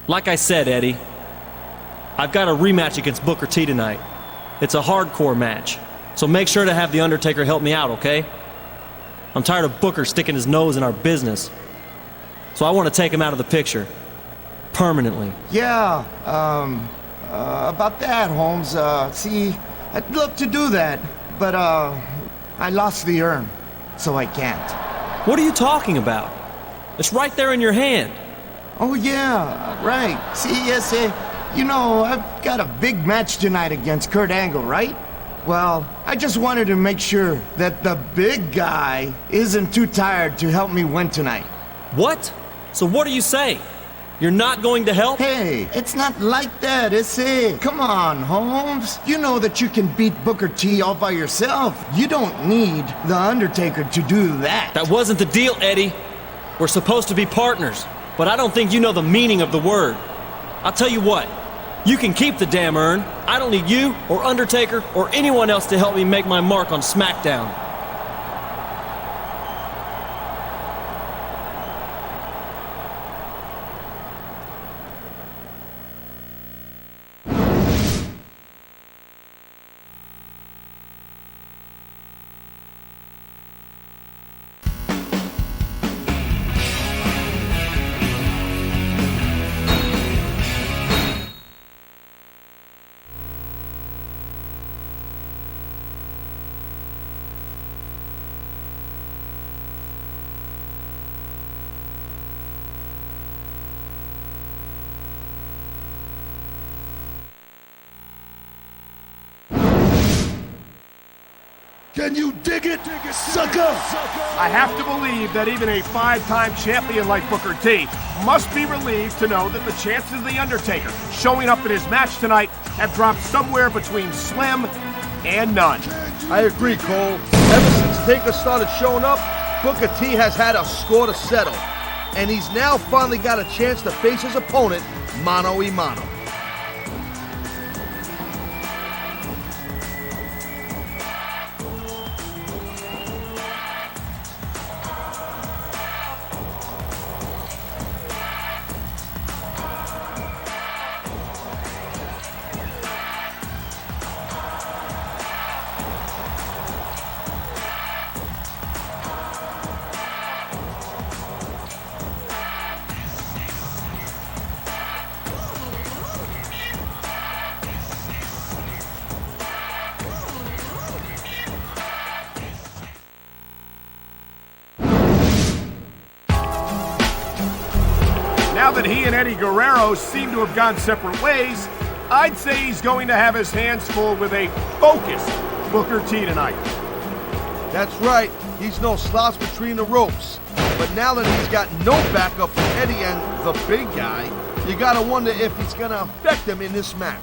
Like I said, Eddie, I've got a rematch against Booker T tonight. It's a hardcore match, so make sure to have The Undertaker help me out, okay? I'm tired of Booker sticking his nose in our business, so I want to take him out of the picture. Permanently. Yeah, about that, Holmes. See, I'd love to do that, but, I lost the urn, so I can't. What are you talking about? It's right there in your hand. Oh, yeah, right. See, yes, you know, I've got a big match tonight against Kurt Angle, right? Well, I just wanted to make sure that the big guy isn't too tired to help me win tonight. What? So what are you saying? You're not going to help? Hey, it's not like that, is it? Come on, Holmes. You know that you can beat Booker T all by yourself. You don't need The Undertaker to do that. That wasn't the deal, Eddie. We're supposed to be partners, but I don't think you know the meaning of the word. I'll tell you what. You can keep the damn urn. I don't need you or Undertaker or anyone else to help me make my mark on SmackDown. Can you dig it, sucker? I have to believe that even a 5-time champion like Booker T must be relieved to know that the chances of The Undertaker showing up in his match tonight have dropped somewhere between slim and none. I agree, Cole. Ever since Taker started showing up, Booker T has had a score to settle. And he's now finally got a chance to face his opponent mano a mano. Now that he and Eddie Guerrero seem to have gone separate ways, I'd say he's going to have his hands full with a focused Booker T tonight. That's right, he's no slouch between the ropes. But now that he's got no backup from Eddie and the big guy, you gotta wonder if he's gonna affect him in this match.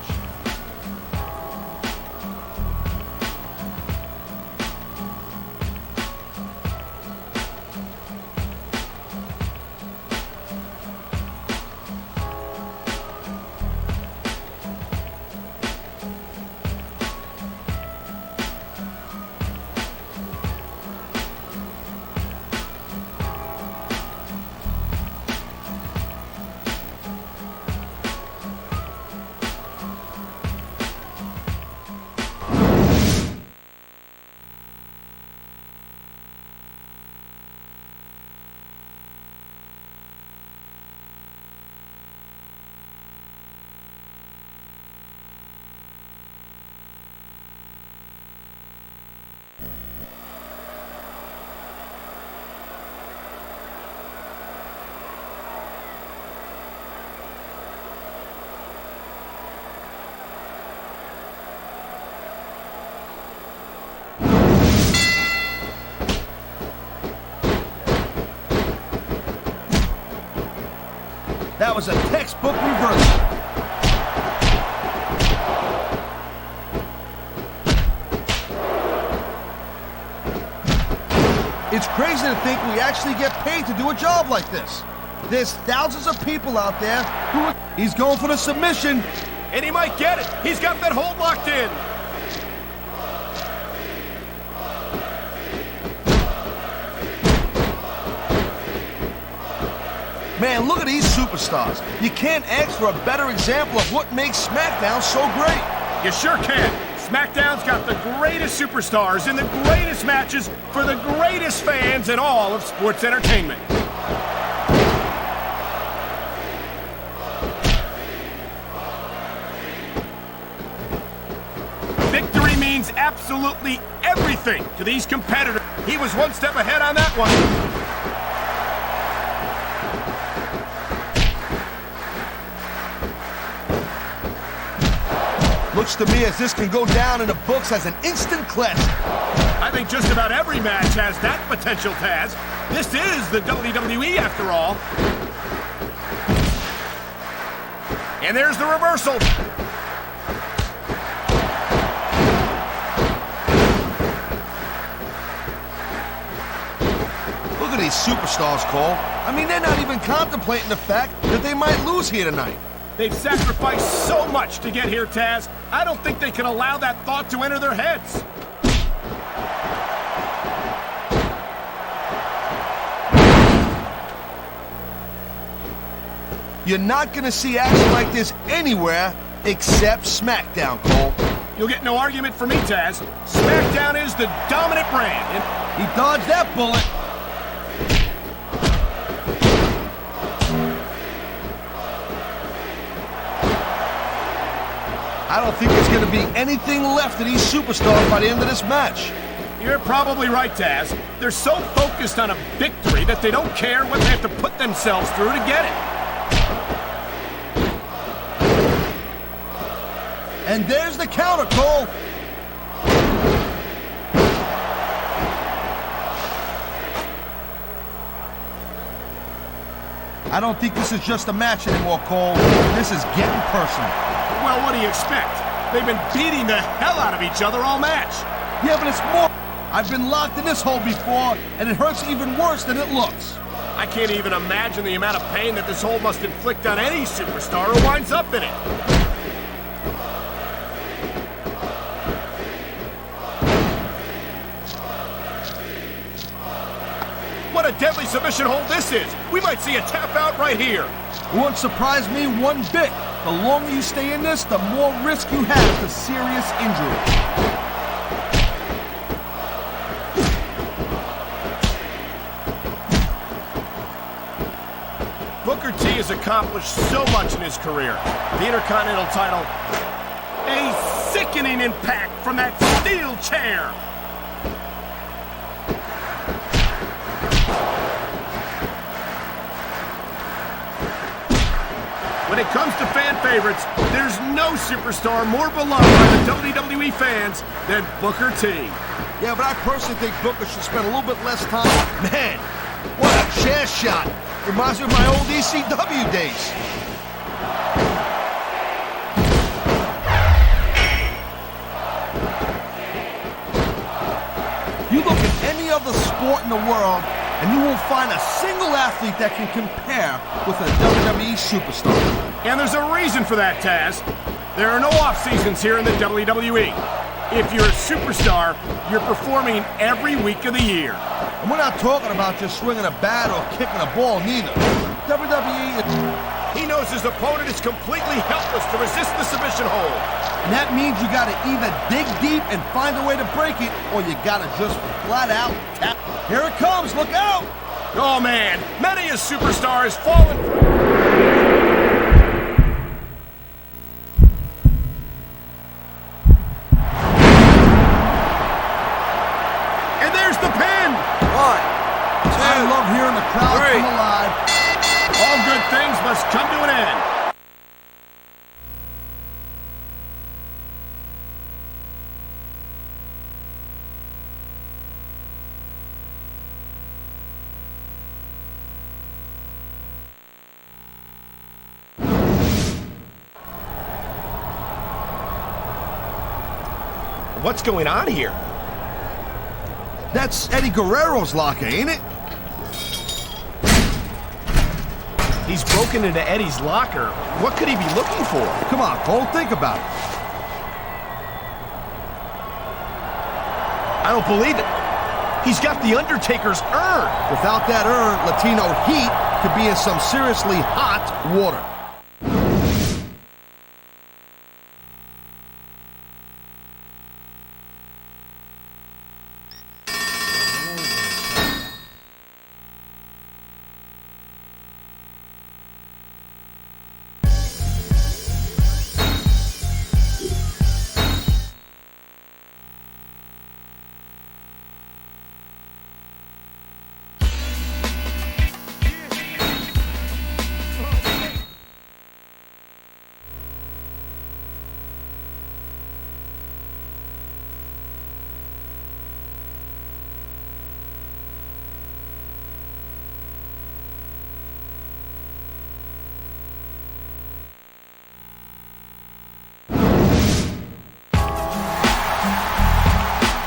That was a textbook reversal. It's crazy to think we actually get paid to do a job like this. There's thousands of people out there who... He's going for the submission. And he might get it. He's got that hold locked in. Man, look at these superstars. You can't ask for a better example of what makes SmackDown so great. You sure can. SmackDown's got the greatest superstars in the greatest matches for the greatest fans in all of sports entertainment. Victory means absolutely everything to these competitors. He was one step ahead on that one. Looks to me as this can go down in the books as an instant classic. I think just about every match has that potential, Taz. This is the WWE after all. And there's the reversal. Look at these superstars, Cole. I mean, they're not even contemplating the fact that they might lose here tonight. They've sacrificed so much to get here, Taz. I don't think they can allow that thought to enter their heads. You're not going to see action like this anywhere except SmackDown, Cole. You'll get no argument from me, Taz. SmackDown is the dominant brand. And he dodged that bullet. I don't think there's going to be anything left of these superstars by the end of this match. You're probably right, Taz. They're so focused on a victory that they don't care what they have to put themselves through to get it. And there's the counter, Cole. I don't think this is just a match anymore, Cole. This is getting personal. Well, what do you expect? They've been beating the hell out of each other all match. Yeah, but it's more. I've been locked in this hole before, and it hurts even worse than it looks. I can't even imagine the amount of pain that this hole must inflict on any superstar who winds up in it. What a deadly submission hold this is! We might see a tap out right here. It wouldn't surprise me one bit. The longer you stay in this, the more risk you have for serious injury. Booker T has accomplished so much in his career. The Intercontinental title, a sickening impact from that steel chair. When it comes to fan favorites, there's no superstar more beloved by the WWE fans than Booker T. Yeah, but I personally think Booker should spend a little bit less time. Man, what a chair shot. Reminds me of my old ECW days. You look at any other sport in the world, and you won't find a single athlete that can compare with a WWE superstar. And there's a reason for that, Taz. There are no off-seasons here in the WWE. If you're a superstar, you're performing every week of the year. And we're not talking about just swinging a bat or kicking a ball, neither. WWE... He knows his opponent is completely helpless to resist the submission hold. And that means you gotta either dig deep and find a way to break it, or you gotta just flat out tap. Here it comes, look out! Oh man, many a superstar has fallen. And there's the pin! 1, 2, I love hearing the crowd 3. come alive. All good things must come to an end. What's going on here? That's Eddie Guerrero's locker, ain't it? He's broken into Eddie's locker. What could he be looking for? Come on, Cole, think about it. I don't believe it. He's got the Undertaker's urn. Without that urn, Latino Heat could be in some seriously hot water.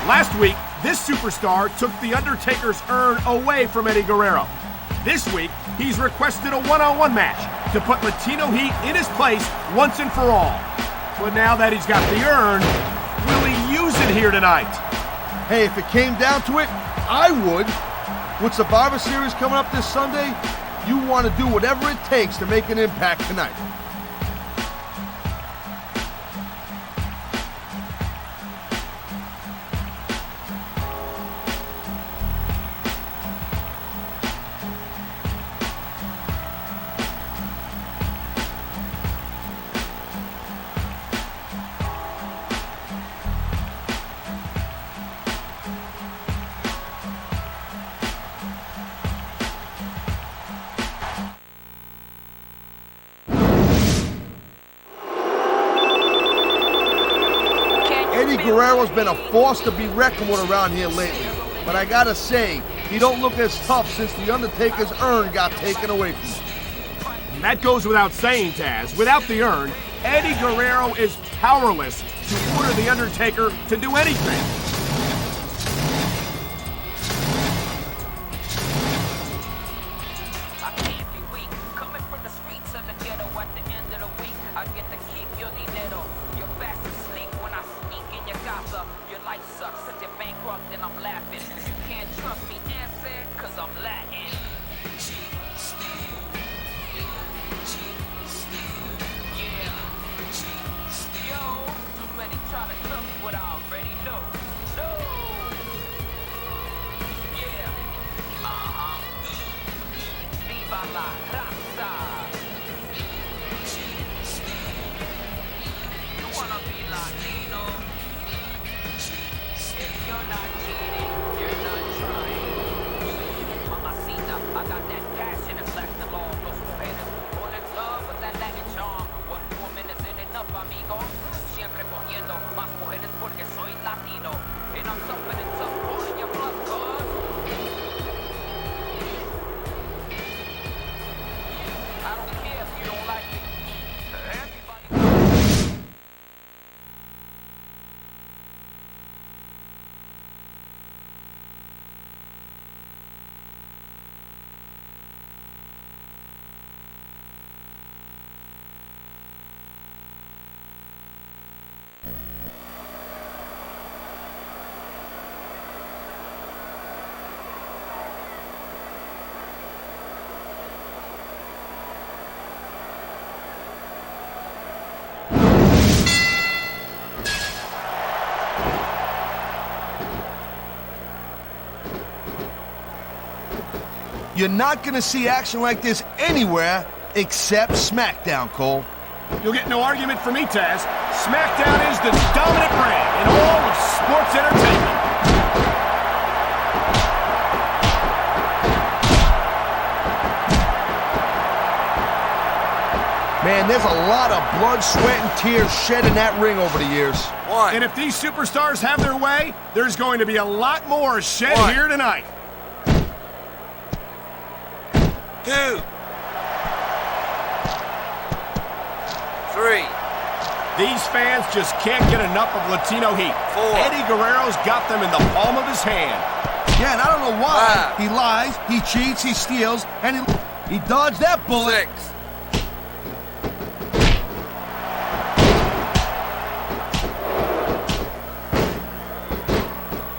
Last week, this superstar took The Undertaker's urn away from Eddie Guerrero. This week, he's requested a one-on-one match to put Latino Heat in his place once and for all. But now that he's got the urn, will he use it here tonight? Hey, if it came down to it, I would. With Survivor Series coming up this Sunday, you want to do whatever it takes to make an impact tonight. Eddie Guerrero's been a force to be reckoned with around here lately. But I gotta say, he don't look as tough since The Undertaker's urn got taken away from him. That goes without saying, Taz. Without the urn, Eddie Guerrero is powerless to order The Undertaker to do anything. I can't be weak. Coming from the streets of the ghetto at the end of the week, I get to keep your dinero. You're fast asleep when I sneak in your casa. Your life sucks cause you're bankrupt and I'm laughing. You can't trust me, answer, cause I'm Latin. Yo, too many try to cook what I already know. No. Yeah. Viva la raza. You wanna be Latino? If you're not cheating, you're not trying. Mamacita, I got that passion and black the law. Los mujeres fall in love with that Latin charm. 1 minute isn't enough, amigo. Siempre cogiendo más mujeres porque soy Latino. And I'm tougher than tough, pulling your blood, cuz. I don't care if you don't like me. Everybody. You're not gonna see action like this anywhere except SmackDown, Cole. You'll get no argument from me, Taz. SmackDown is the dominant brand in all of sports entertainment. Man, there's a lot of blood, sweat, and tears shed in that ring over the years. One. And if these superstars have their way, there's going to be a lot more shed One. here tonight. 2. 3. These fans just can't get enough of Latino heat. 4. Eddie Guerrero's got them in the palm of his hand. Yeah, and I don't know why. 5. He lies, he cheats, he steals, and he dodged that bullet. 6.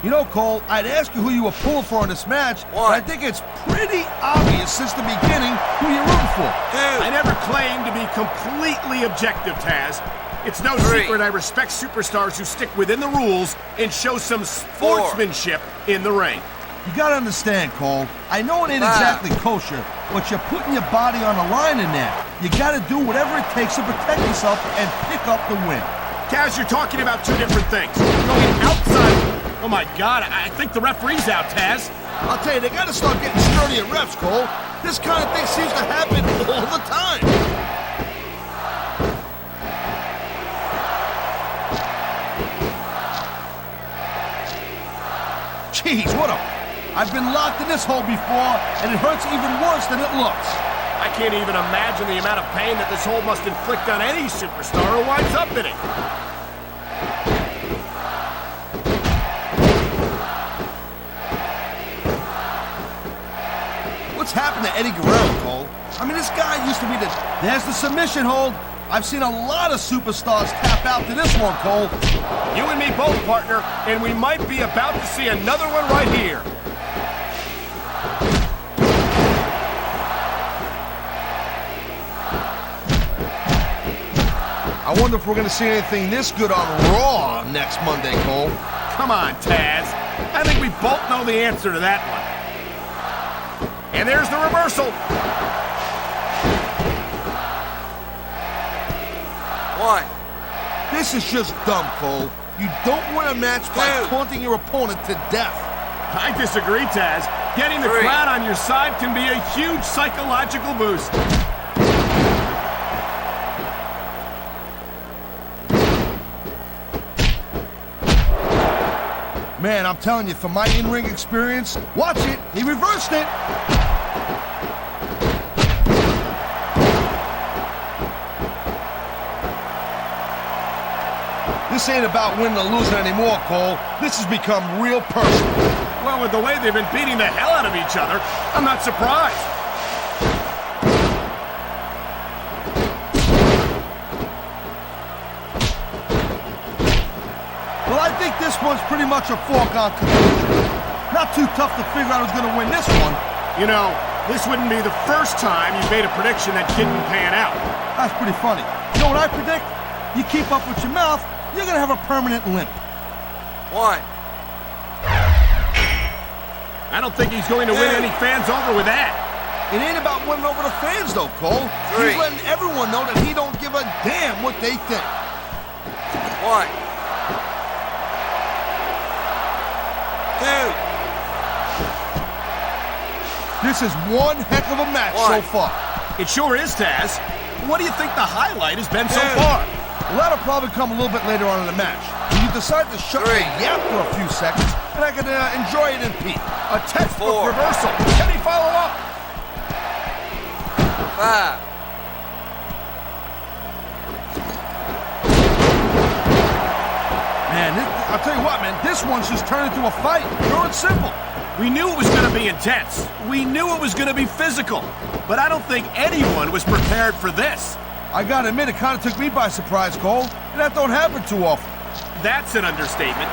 You know, Cole, I'd ask you who you were pulling for in this match, but I think it's pretty obvious since the beginning who you're rooting for. 2. I never claimed to be completely objective, Taz. It's no 3. secret I respect superstars who stick within the rules and show some sportsmanship in the ring. You gotta understand, Cole. I know it ain't 5. exactly kosher, but you're putting your body on the line in that. You gotta do whatever it takes to protect yourself and pick up the win. Taz, you're talking about two different things. Going outside... Oh my God, I think the referee's out, Taz. I'll tell you, they gotta start getting sturdy at refs, Cole. This kind of thing seems to happen all the time. Jeez, what a... I've been locked in this hole before, and it hurts even worse than it looks. I can't even imagine the amount of pain that this hole must inflict on any superstar who winds up in it. What's happened to Eddie Guerrero, Cole? I mean, this guy used to be the... There's the submission hold. I've seen a lot of superstars tap out to this one, Cole. You and me both, partner, and we might be about to see another one right here. I wonder if we're going to see anything this good on Raw next Monday, Cole. Come on, Taz. I think we both know the answer to that one. And there's the reversal. 1. This is just dumb, Cole. You don't win a match by 2. taunting your opponent to death. I disagree, Taz. Getting the 3. crowd on your side can be a huge psychological boost. Man, I'm telling you, from my in-ring experience, watch it. He reversed it. This ain't about winning or losing anymore, Cole. This has become real personal. Well, with the way they've been beating the hell out of each other, I'm not surprised. Well, I think this one's pretty much a foregone conclusion. Not too tough to figure out who's going to win this one. You know, this wouldn't be the first time you made a prediction that didn't pan out. That's pretty funny. You know what I predict? You keep up with your mouth, you're going to have a permanent limp. 1, I don't think he's going to win any fans over with that. It ain't about winning over the fans, though, Cole. 3. He's letting everyone know that he don't give a damn what they think. 1, 2. This is one heck of a match so far. It sure is, Taz. What do you think the highlight has been so 2. far? Well, that'll probably come a little bit later on in the match. When you decide to shut 3. your yap for a few seconds, and I can enjoy it in peace. A textbook 4. reversal. Can he follow up? 5. Man, I'll tell you what, man, this one's just turned into a fight. Pure and simple. We knew it was going to be intense. We knew it was going to be physical. But I don't think anyone was prepared for this. I gotta admit, it kind of took me by surprise, Cole. And that don't happen too often. That's an understatement.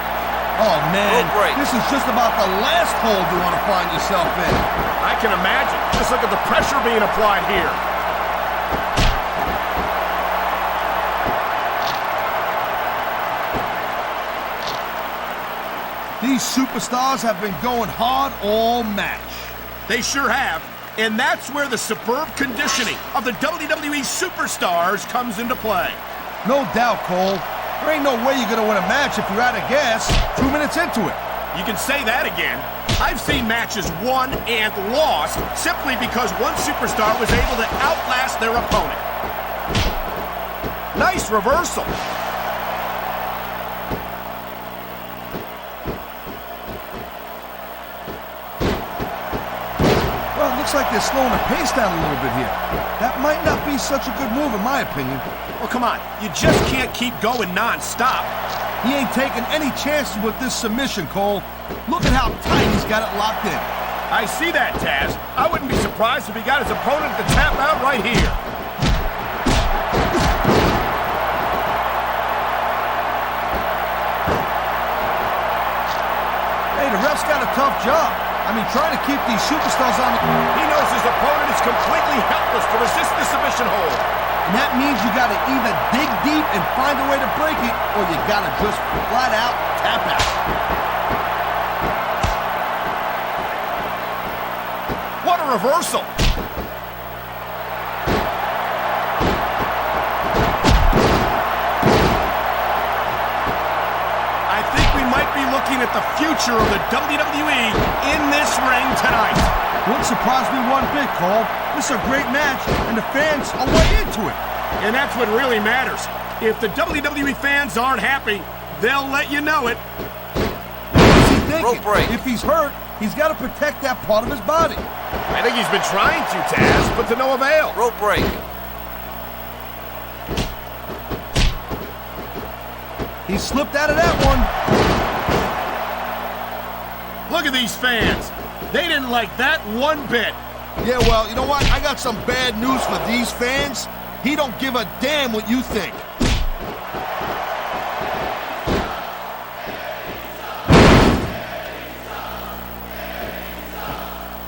Oh, man, Rope break. this is just about the last hold you want to find yourself in. I can imagine. Just look at the pressure being applied here. These superstars have been going hard all match. They sure have. And that's where the superb conditioning of the WWE Superstars comes into play. No doubt, Cole. There ain't no way you're gonna win a match if you're out of gas 2 minutes into it. You can say that again. I've seen matches won and lost simply because one superstar was able to outlast their opponent. Nice reversal. Well, it looks like they're slowing the pace down a little bit here. That might not be such a good move, in my opinion. Well, come on. You just can't keep going non-stop. He ain't taking any chances with this submission, Cole. Look at how tight he's got it locked in. I see that, Taz. I wouldn't be surprised if he got his opponent to tap out right here. Hey, the ref's got a tough job. I mean, trying to keep these superstars on the... He knows his opponent is completely helpless to resist the submission hold. And that means you got to either dig deep and find a way to break it, or you got to just flat out tap out. What a reversal. I think we might be looking at the future of the WWE in this ring tonight. Wouldn't surprise me one bit, Cole. This is a great match, and the fans are way into it. And that's what really matters. If the WWE fans aren't happy, they'll let you know it. What's he thinking? Rope break. If he's hurt, he's got to protect that part of his body. I think he's been trying to, Taz, but to no avail. Rope break. He slipped out of that one. Look at these fans. They didn't like that one bit. Yeah, well, you know what? I got some bad news for these fans. He don't give a damn what you think.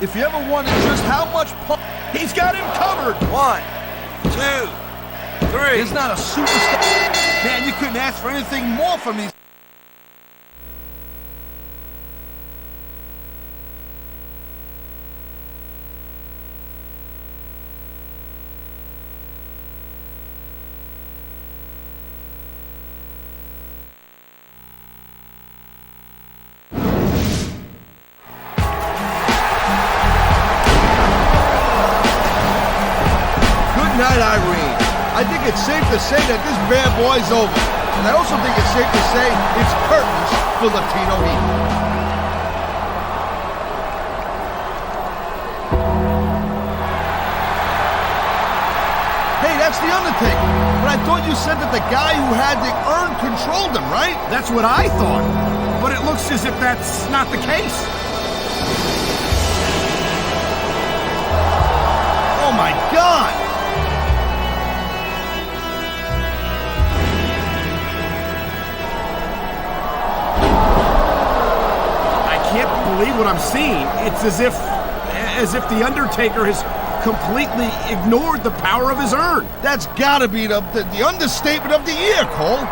If you ever wondered just how much He's got him covered. 1, 2, 3. He's not a superstar. Man, you couldn't ask for anything more from these. Night, Irene. I think it's safe to say that this bad boy's over. And I also think it's safe to say it's curtains for Latino Heat. Hey, that's The Undertaker. But I thought you said that the guy who had the urn controlled him, right? That's what I thought. But it looks as if that's not the case. Oh my God! I can't believe what I'm seeing. It's as if the Undertaker has completely ignored the power of his urn. That's gotta be the understatement of the year, Cole.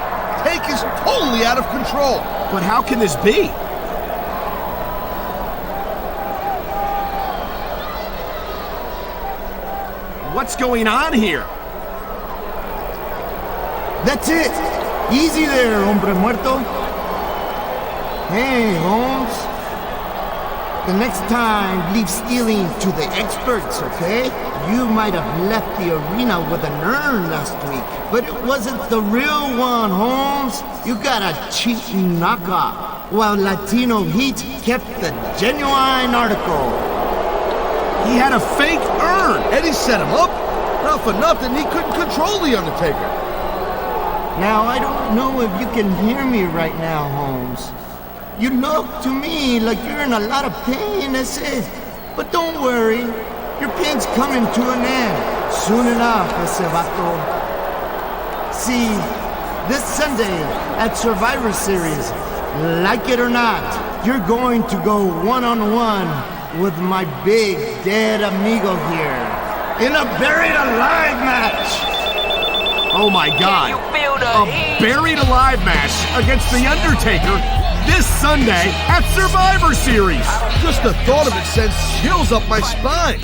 Take is totally out of control. But how can this be? What's going on here? That's it. Easy there, hombre muerto. Hey, Holmes. The next time, leave stealing to the experts, okay? You might have left the arena with an urn last week, but it wasn't the real one, Holmes. You got a cheap knockoff, while Latino Heat kept the genuine article. He had a fake urn. Eddie set him up. Not for nothing, he couldn't control the Undertaker. Now, I don't know if you can hear me right now, Holmes. You look to me like you're in a lot of pain, ese. But don't worry, your pain's coming to an end. Soon enough, ese vato. See, this Sunday at Survivor Series, like it or not, you're going to go one-on-one with my big dead amigo here. In a buried alive match! Oh my God. Can you feel the A heat? buried alive match against The Undertaker this Sunday at Survivor Series. Just the thought of it sends chills up my spine.